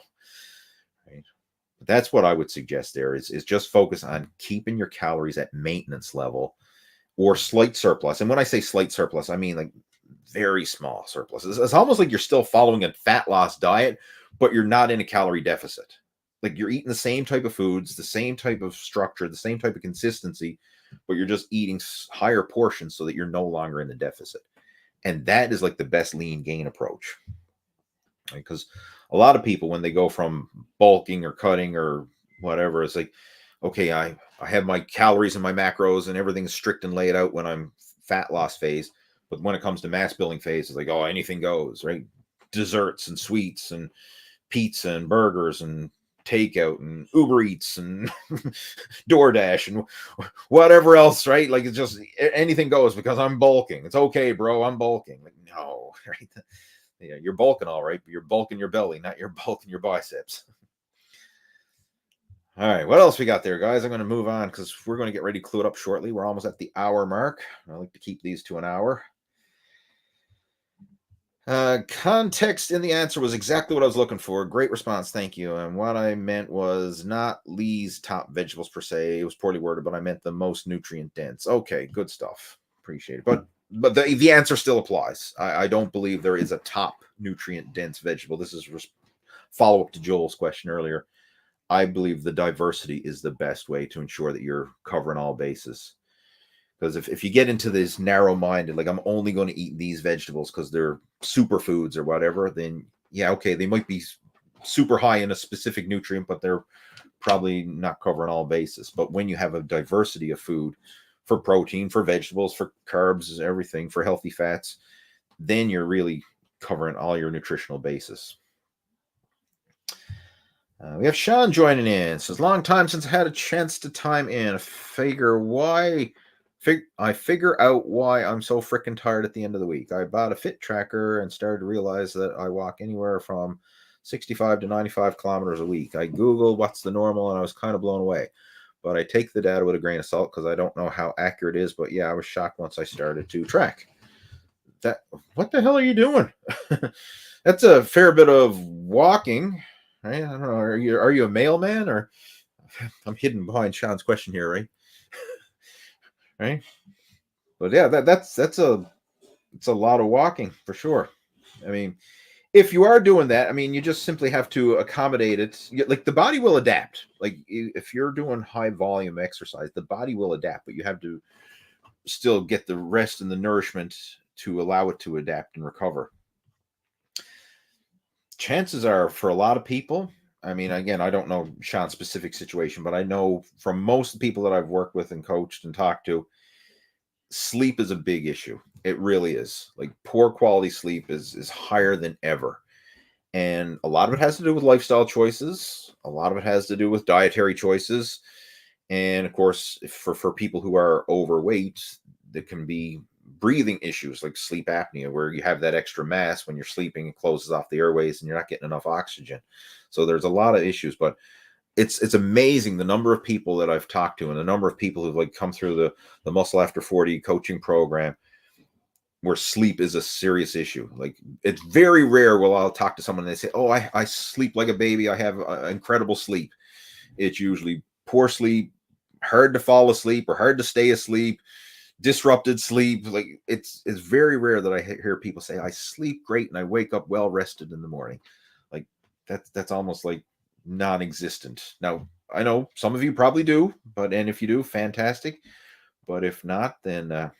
A: right? That's what I would suggest there is just focus on keeping your calories at maintenance level or slight surplus. And when I say slight surplus, I mean like very small surplus. It's almost like you're still following a fat loss diet, but you're not in a calorie deficit. Like you're eating the same type of foods, the same type of structure, the same type of consistency, but you're just eating higher portions so that you're no longer in the deficit. And that is like the best lean gain approach. Right? Because a lot of people, when they go from bulking or cutting or whatever, it's like, okay, I have my calories and my macros and everything's strict and laid out when I'm fat loss phase. But when it comes to mass building phase, it's like, oh, anything goes, right? Desserts and sweets and pizza and burgers and takeout and Uber Eats and DoorDash and whatever else, right? Like it's just anything goes because I'm bulking. It's okay, bro. I'm bulking. Like, no, right? Yeah, you're bulking all right, but you're bulking your belly, not you're bulking your biceps. All right, what else we got there, guys? I'm going to move on because we're going to get ready to clue it up shortly. We're almost at the hour mark. I like to keep these to an hour. Context in the answer was exactly what I was looking for. Great response. Thank you. And what I meant was not Lee's top vegetables per se. It was poorly worded, but I meant the most nutrient dense. Okay, good stuff. Appreciate it. But the answer still applies. I don't believe there is a top nutrient dense vegetable. This is follow up to Joel's question earlier. I believe the diversity is the best way to ensure that you're covering all bases. Because if you get into this narrow-minded, like I'm only going to eat these vegetables because they're superfoods or whatever, then yeah, okay, they might be super high in a specific nutrient, but they're probably not covering all bases. But when you have a diversity of food for protein, for vegetables, for carbs, everything, for healthy fats, then you're really covering all your nutritional bases. We have Sean joining in. It says, long time since I had a chance to time in. I figure out why I'm so freaking tired at the end of the week. I bought a fit tracker and started to realize that I walk anywhere from 65 to 95 kilometers a week. I Googled what's the normal, and I was kind of blown away. But I take the data with a grain of salt because I don't know how accurate it is. But yeah, I was shocked once I started to track that. What the hell are you doing? That's a fair bit of walking, right? I don't know. Are you a mailman, or I'm hidden behind Sean's question here, right? Right. But yeah, that's it's a lot of walking for sure. I mean, if you are doing that, I mean, you just simply have to accommodate it. Like the body will adapt. Like if you're doing high volume exercise, the body will adapt, but you have to still get the rest and the nourishment to allow it to adapt and recover. Chances are for a lot of people, I mean, again, I don't know Sean's specific situation, but I know from most people that I've worked with and coached and talked to, sleep is a big issue. It really is. Like poor quality sleep is higher than ever. And a lot of it has to do with lifestyle choices. A lot of it has to do with dietary choices. And of course, for people who are overweight, there can be breathing issues like sleep apnea, where you have that extra mass when you're sleeping, it closes off the airways and you're not getting enough oxygen. So there's a lot of issues, but it's amazing the number of people that I've talked to and the number of people who've like come through the Muscle After 40 coaching program where sleep is a serious issue. Like it's very rare will I'll talk to someone and they say, oh, I sleep like a baby. I have incredible sleep. It's usually poor sleep, hard to fall asleep or hard to stay asleep, disrupted sleep. Like it's very rare that I hear people say I sleep great and I wake up well rested in the morning. Like that's almost like non-existent. Now I know some of you probably do, and if you do, fantastic. But if not, then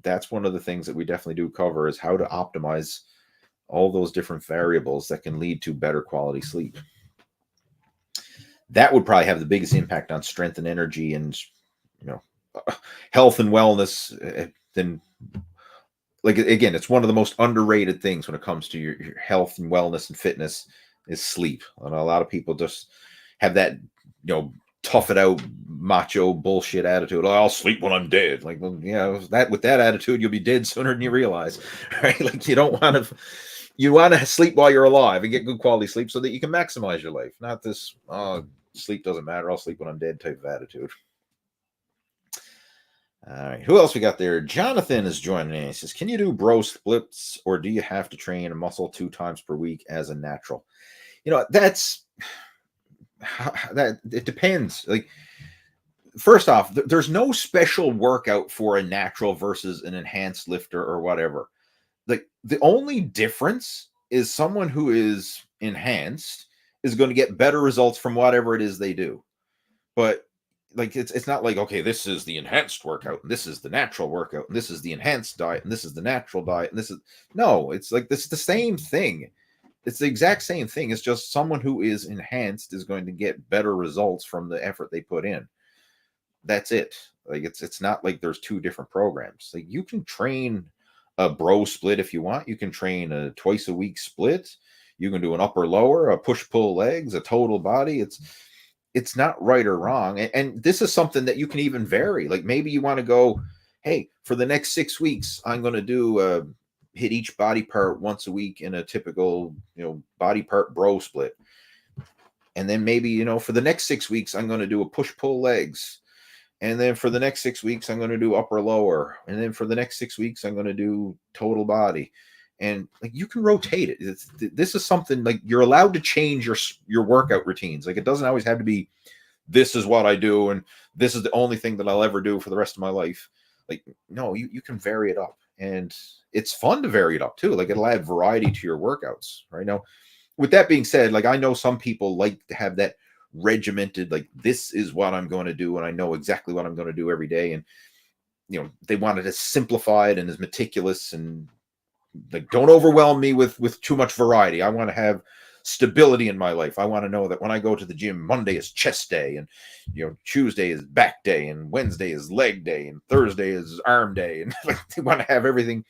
A: that's one of the things that we definitely do cover is how to optimize all those different variables that can lead to better quality sleep. That would probably have the biggest impact on strength and energy and health and wellness. Then, like again, it's one of the most underrated things when it comes to your health and wellness and fitness is sleep. And a lot of people just have that tough it out macho bullshit attitude. Oh, I'll sleep when I'm dead. Like, well, that with that attitude, you'll be dead sooner than you realize, right? Like you want to sleep while you're alive and get good quality sleep so that you can maximize your life. Not this, sleep doesn't matter. I'll sleep when I'm dead type of attitude. All right. Who else we got there? Jonathan is joining in. He says, can you do bro splits or do you have to train a muscle 2 times per week as a natural? That it depends. Like, first off, there's no special workout for a natural versus an enhanced lifter or whatever. Like the only difference is someone who is enhanced is going to get better results from whatever it is they do. But like it's not like, okay, this is the enhanced workout and this is the natural workout and this is the enhanced diet and this is the natural diet and this is no, it's like this is the same thing. It's the exact same thing. It's just someone who is enhanced is going to get better results from the effort they put in. That's it. Like it's not like there's 2 different programs. Like you can train a bro split if you want. You can train a twice a week split. You can do an upper lower, a push pull legs, a total body. It's not right or wrong. And this is something that you can even vary. Like maybe you want to go, hey, for the next 6 weeks, I'm going to do hit each body part once a week in a typical, body part bro split. And then maybe, for the next 6 weeks, I'm going to do a push pull legs. And then for the next 6 weeks, I'm going to do upper lower. And then for the next 6 weeks, I'm going to do total body. And like you can rotate it. This is something like you're allowed to change your workout routines. Like it doesn't always have to be, this is what I do and this is the only thing that I'll ever do for the rest of my life. Like no, you can vary it up, and it's fun to vary it up too. Like it'll add variety to your workouts. Right now, with that being said, like I know some people like to have that regimented, like this is what I'm going to do and I know exactly what I'm going to do every day, and they want it as simplified and as meticulous, and like don't overwhelm me with too much variety. I want to have stability in my life. I want to know that when I go to the gym, Monday is chest day, and Tuesday is back day, and Wednesday is leg day, and Thursday is arm day, and like they want to have everything,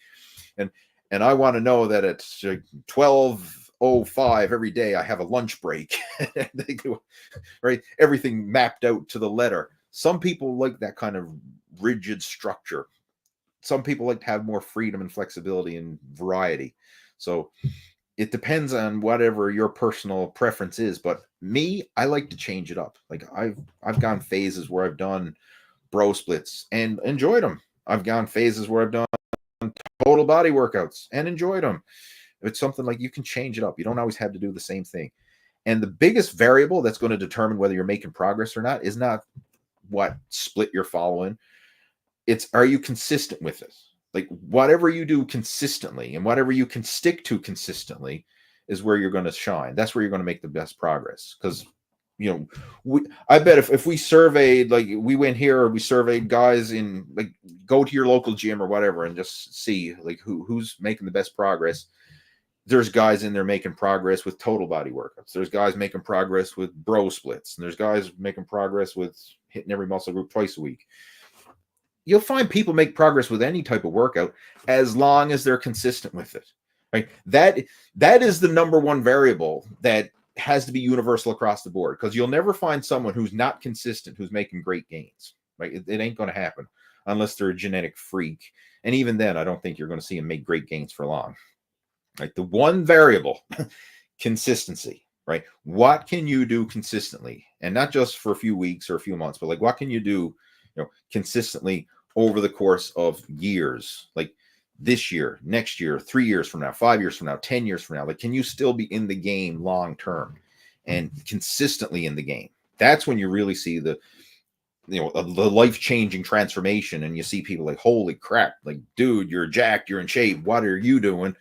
A: and I want to know that at 12:05 every day I have a lunch break. They do, right, everything mapped out to the letter. Some people like that kind of rigid structure. Some people like to have more freedom and flexibility and variety. So it depends on whatever your personal preference is. But me, I like to change it up. Like I've gone phases where I've done bro splits and enjoyed them. I've gone phases where I've done total body workouts and enjoyed them. It's something like you can change it up. You don't always have to do the same thing. And the biggest variable that's going to determine whether you're making progress or not is not what split you're following. It's, are you consistent with it? Like whatever you do consistently and whatever you can stick to consistently is where you're going to shine. That's where you're going to make the best progress. Because, you know, I bet if we surveyed, like we went here or we surveyed guys in, like, go to your local gym or whatever and just see like who's making the best progress. There's guys in there making progress with total body workouts. There's guys making progress with bro splits. And there's guys making progress with hitting every muscle group twice a week. You'll find people make progress with any type of workout as long as they're consistent with it. Right? That is the number one variable that has to be universal across the board, because you'll never find someone who's not consistent who's making great gains. Right? It ain't going to happen unless they're a genetic freak. And even then, I don't think you're going to see them make great gains for long. Right? The one variable, consistency, right? What can you do consistently? And not just for a few weeks or a few months, but like, what can you do, consistently over the course of years? Like this year, next year, 3 years from now, 5 years from now, 10 years from now, like, can you still be in the game long-term and consistently in the game? That's when you really see the life-changing transformation. And you see people like, holy crap, like, dude, you're jacked, you're in shape. What are you doing?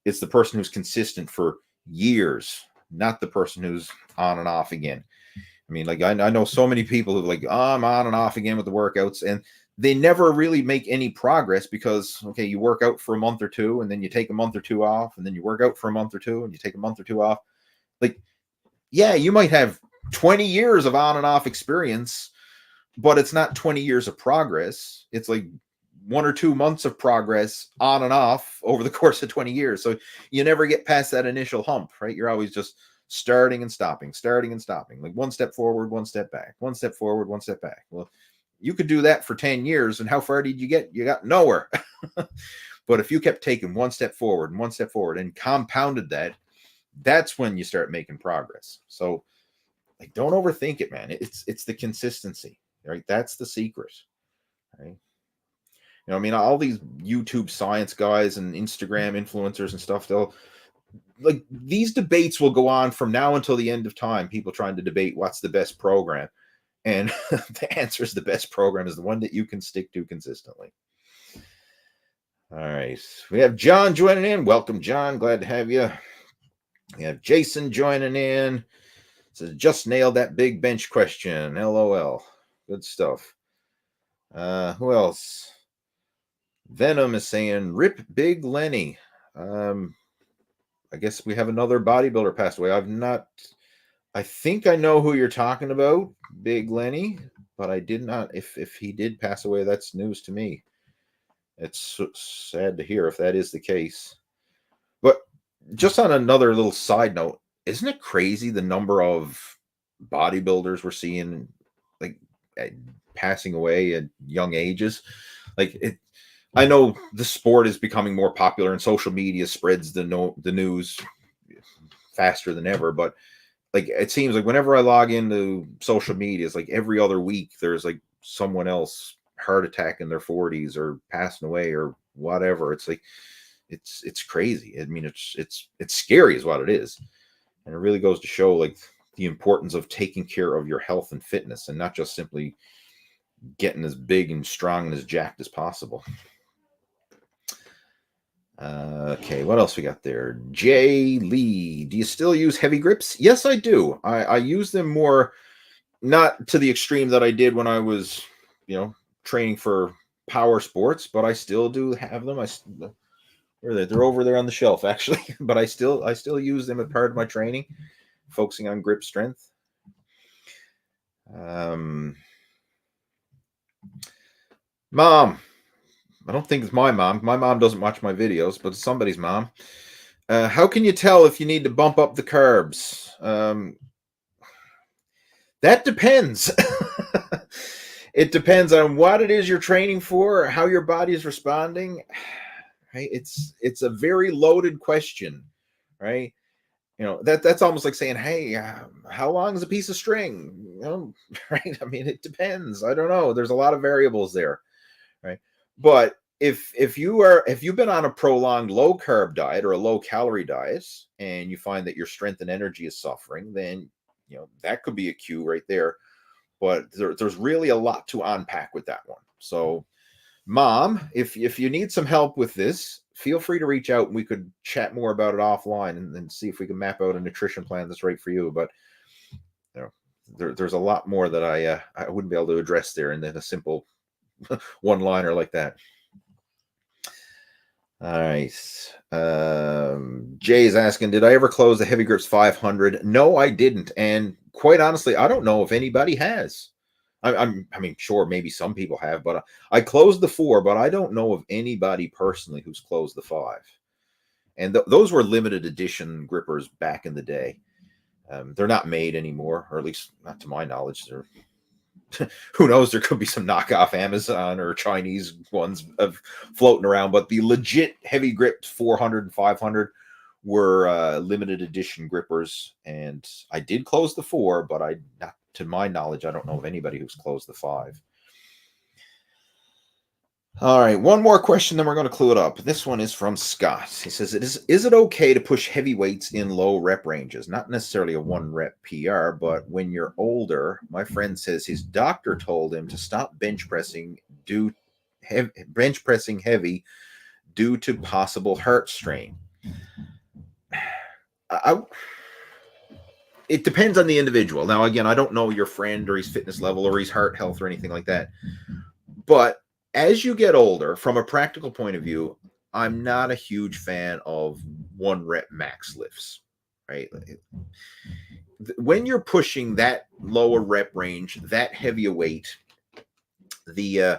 A: It's the person who's consistent for years, not the person who's on and off again. I mean, like, I know so many people who like, oh, I'm on and off again with the workouts, and they never really make any progress because, okay, you work out for a month or two, and then you take a month or two off, and then you work out for a month or two, and you take a month or two off. Like, yeah, you might have 20 years of on and off experience, but it's not 20 years of progress. It's like 1 or 2 months of progress on and off over the course of 20 years. So you never get past that initial hump, right? You're always just starting and stopping, like one step forward, one step back, one step forward, one step back. Well, you could do that for 10 years. And how far did you get? You got nowhere. But if you kept taking one step forward and one step forward and compounded that, that's when you start making progress. So, like, don't overthink it, man. It's the consistency, right? That's the secret, right? I mean, all these YouTube science guys and Instagram influencers and stuff, they'll, like, these debates will go on from now until the end of time. People trying to debate what's the best program. And the answer is the best program is the one that you can stick to consistently. All right. We have John joining in. Welcome, John. Glad to have you. We have Jason joining in. Says, just nailed that big bench question. LOL. Good stuff. Who else? Venom is saying, rip Big Lenny. I guess we have another bodybuilder passed away. I think I know who you're talking about, Big Lenny, but I did not. If he did pass away, that's news to me. It's sad to hear if that is the case. But just on another little side note, isn't it crazy the number of bodybuilders we're seeing, like, passing away at young ages? Like, I know the sport is becoming more popular and social media spreads the news faster than ever, but like, it seems like whenever I log into social media, it's like every other week there's like someone else heart attack in their 40s or passing away or whatever. It's like, it's crazy. I mean, it's scary is what it is. And it really goes to show, like, the importance of taking care of your health and fitness and not just simply getting as big and strong and as jacked as possible. Okay, what else we got there? Jay Lee, do you still use heavy grips? Yes, I do. I use them more, not to the extreme that I did when I was, training for power sports, but I still do have them. Where are they? They're over there on the shelf, actually. But I still use them as part of my training, focusing on grip strength. Mom. I don't think it's my mom. My mom doesn't watch my videos, but it's somebody's mom. How can you tell if you need to bump up the carbs? That depends. It depends on what it is you're training for, how your body is responding. Right? It's a very loaded question, right? That's almost like saying, hey, how long is a piece of string? Right? I mean, it depends. I don't know. There's a lot of variables there, right? But if you've been on a prolonged low carb diet or a low calorie diet, and you find that your strength and energy is suffering, then that could be a cue right there. But there's really a lot to unpack with that one. So, Mom, if you need some help with this, feel free to reach out and we could chat more about it offline and see if we can map out a nutrition plan that's right for you. But there's a lot more that I wouldn't be able to address there in a simple one-liner like that. All right. Jay's asking, did I ever close the Heavy Grips 500? No, I didn't. And quite honestly, I don't know if anybody has. I mean, sure, maybe some people have, but I closed the 4, but I don't know of anybody personally who's closed the 5. And those were limited edition grippers back in the day. They're not made anymore, or at least not to my knowledge. They're who knows? There could be some knockoff Amazon or Chinese ones floating around, but the legit Heavy Grip 400 and 500 were limited edition grippers. And I did close the 4, but not to my knowledge, I don't know of anybody who's closed the 5. All right, one more question, then we're going to clue it up. This one is from Scott. He says, is it okay to push heavy weights in low rep ranges? Not necessarily a 1 rep PR, but when you're older, my friend says his doctor told him to stop bench pressing heavy due to possible heart strain. It depends on the individual. Now, again, I don't know your friend or his fitness level or his heart health or anything like that. But as you get older, from a practical point of view, I'm not a huge fan of 1 rep max lifts, right? When you're pushing that lower rep range, that heavy a weight, the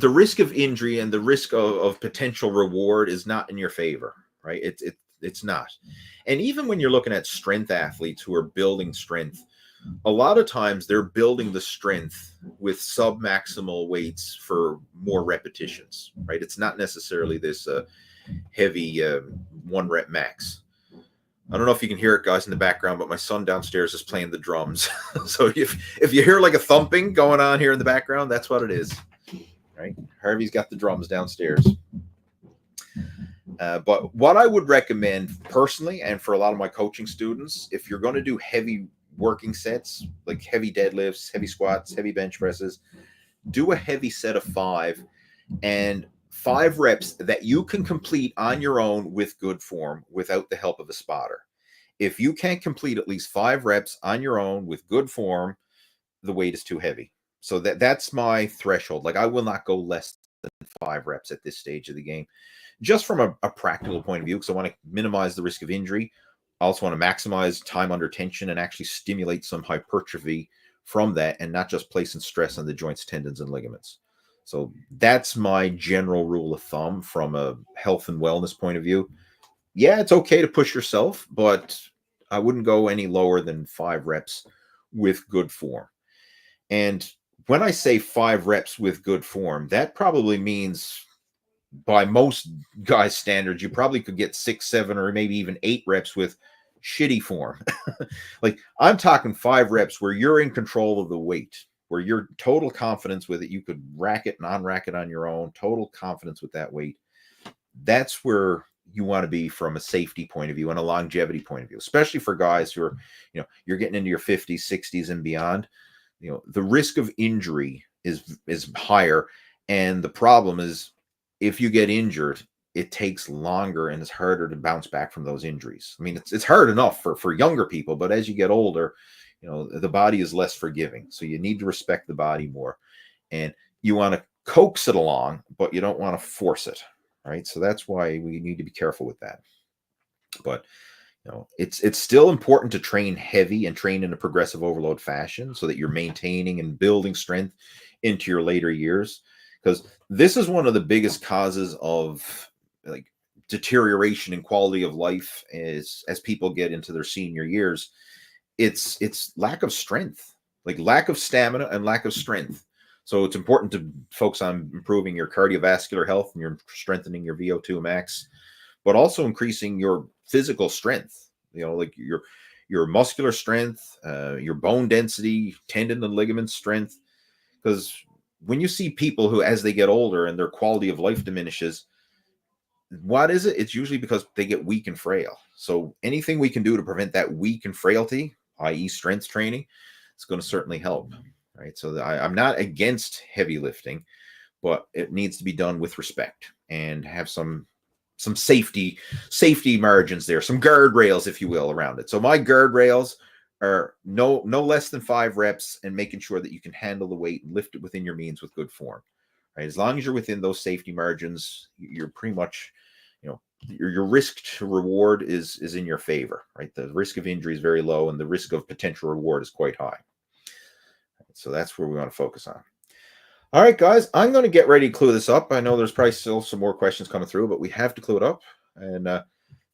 A: risk of injury and the risk of potential reward is not in your favor, right? It's not. And even when you're looking at strength athletes who are building strength, a lot of times they're building the strength with sub-maximal weights for more repetitions, right? It's not necessarily this heavy 1 rep max. I don't know if you can hear it, guys, in the background, but my son downstairs is playing the drums. So if you hear like a thumping going on here in the background, that's what it is, right? Harvey's got the drums downstairs. But what I would recommend personally, and for a lot of my coaching students, if you're going to do heavy working sets, like heavy deadlifts, heavy squats, heavy bench presses, do a heavy set of 5 and 5 reps that you can complete on your own with good form without the help of a spotter. If you can't complete at least 5 reps on your own with good form, the weight is too heavy. So that's my threshold. Like, I will not go less than 5 reps at this stage of the game, just from a practical point of view, because I want to minimize the risk of injury. I also want to maximize time under tension and actually stimulate some hypertrophy from that, and not just placing stress on the joints, tendons, and ligaments. So that's my general rule of thumb from a health and wellness point of view. Yeah, it's okay to push yourself, but I wouldn't go any lower than 5 reps with good form. And when I say 5 reps with good form, that probably means, by most guys' standards, you probably could get 6, 7, or maybe even 8 reps with shitty form. Like, I'm talking 5 reps where you're in control of the weight, where you're total confidence with it. You could rack it and on-rack it on your own, total confidence with that weight. That's where you want to be from a safety point of view and a longevity point of view, especially for guys who are, you're getting into your 50s, 60s, and beyond. The risk of injury is higher. And the problem is, if you get injured, it takes longer and it's harder to bounce back from those injuries. I mean, it's hard enough for younger people, but as you get older, the body is less forgiving. So you need to respect the body more, and you want to coax it along, but you don't want to force it, right? So that's why we need to be careful with that. But it's still important to train heavy and train in a progressive overload fashion so that you're maintaining and building strength into your later years. Because this is one of the biggest causes of like deterioration in quality of life as people get into their senior years. It's lack of strength, like lack of stamina and lack of strength. So it's important to focus on improving your cardiovascular health and you're strengthening your VO2 max. but also increasing your physical strength, like your muscular strength, your bone density, tendon and ligament strength. Because when you see people who, as they get older and their quality of life diminishes, what is it? It's usually because they get weak and frail. So anything we can do to prevent that weak and frailty, i.e. strength training, it's going to certainly help, right? So I'm not against heavy lifting, but it needs to be done with respect and have some safety margins there, some guardrails, if you will, around it. So my guardrails are no less than 5 reps and making sure that you can handle the weight and lift it within your means with good form. Right? As long as you're within those safety margins, you're pretty much, your risk to reward is in your favor, right? The risk of injury is very low and the risk of potential reward is quite high. So that's where we want to focus on. All right, guys, I'm going to get ready to clue this up. I know there's probably still some more questions coming through, but we have to clue it up. And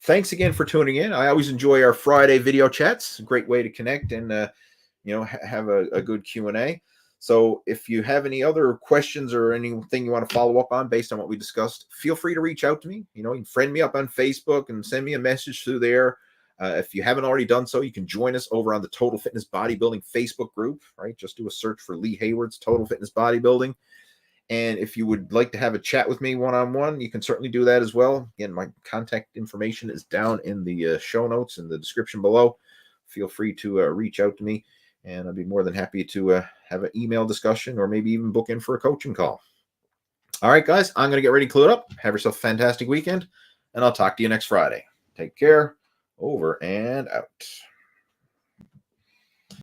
A: thanks again for tuning in. I always enjoy our Friday video chats. A great way to connect and, have a good Q&A. So if you have any other questions or anything you want to follow up on based on what we discussed, feel free to reach out to me. You can friend me up on Facebook and send me a message through there. If you haven't already done so, you can join us over on the Total Fitness Bodybuilding Facebook group, right? Just do a search for Lee Hayward's Total Fitness Bodybuilding. And if you would like to have a chat with me one-on-one, you can certainly do that as well. Again, my contact information is down in the show notes in the description below. Feel free to reach out to me, and I'd be more than happy to have an email discussion or maybe even book in for a coaching call. All right, guys, I'm going to get ready to clue it up. Have yourself a fantastic weekend, and I'll talk to you next Friday. Take care. Over and out.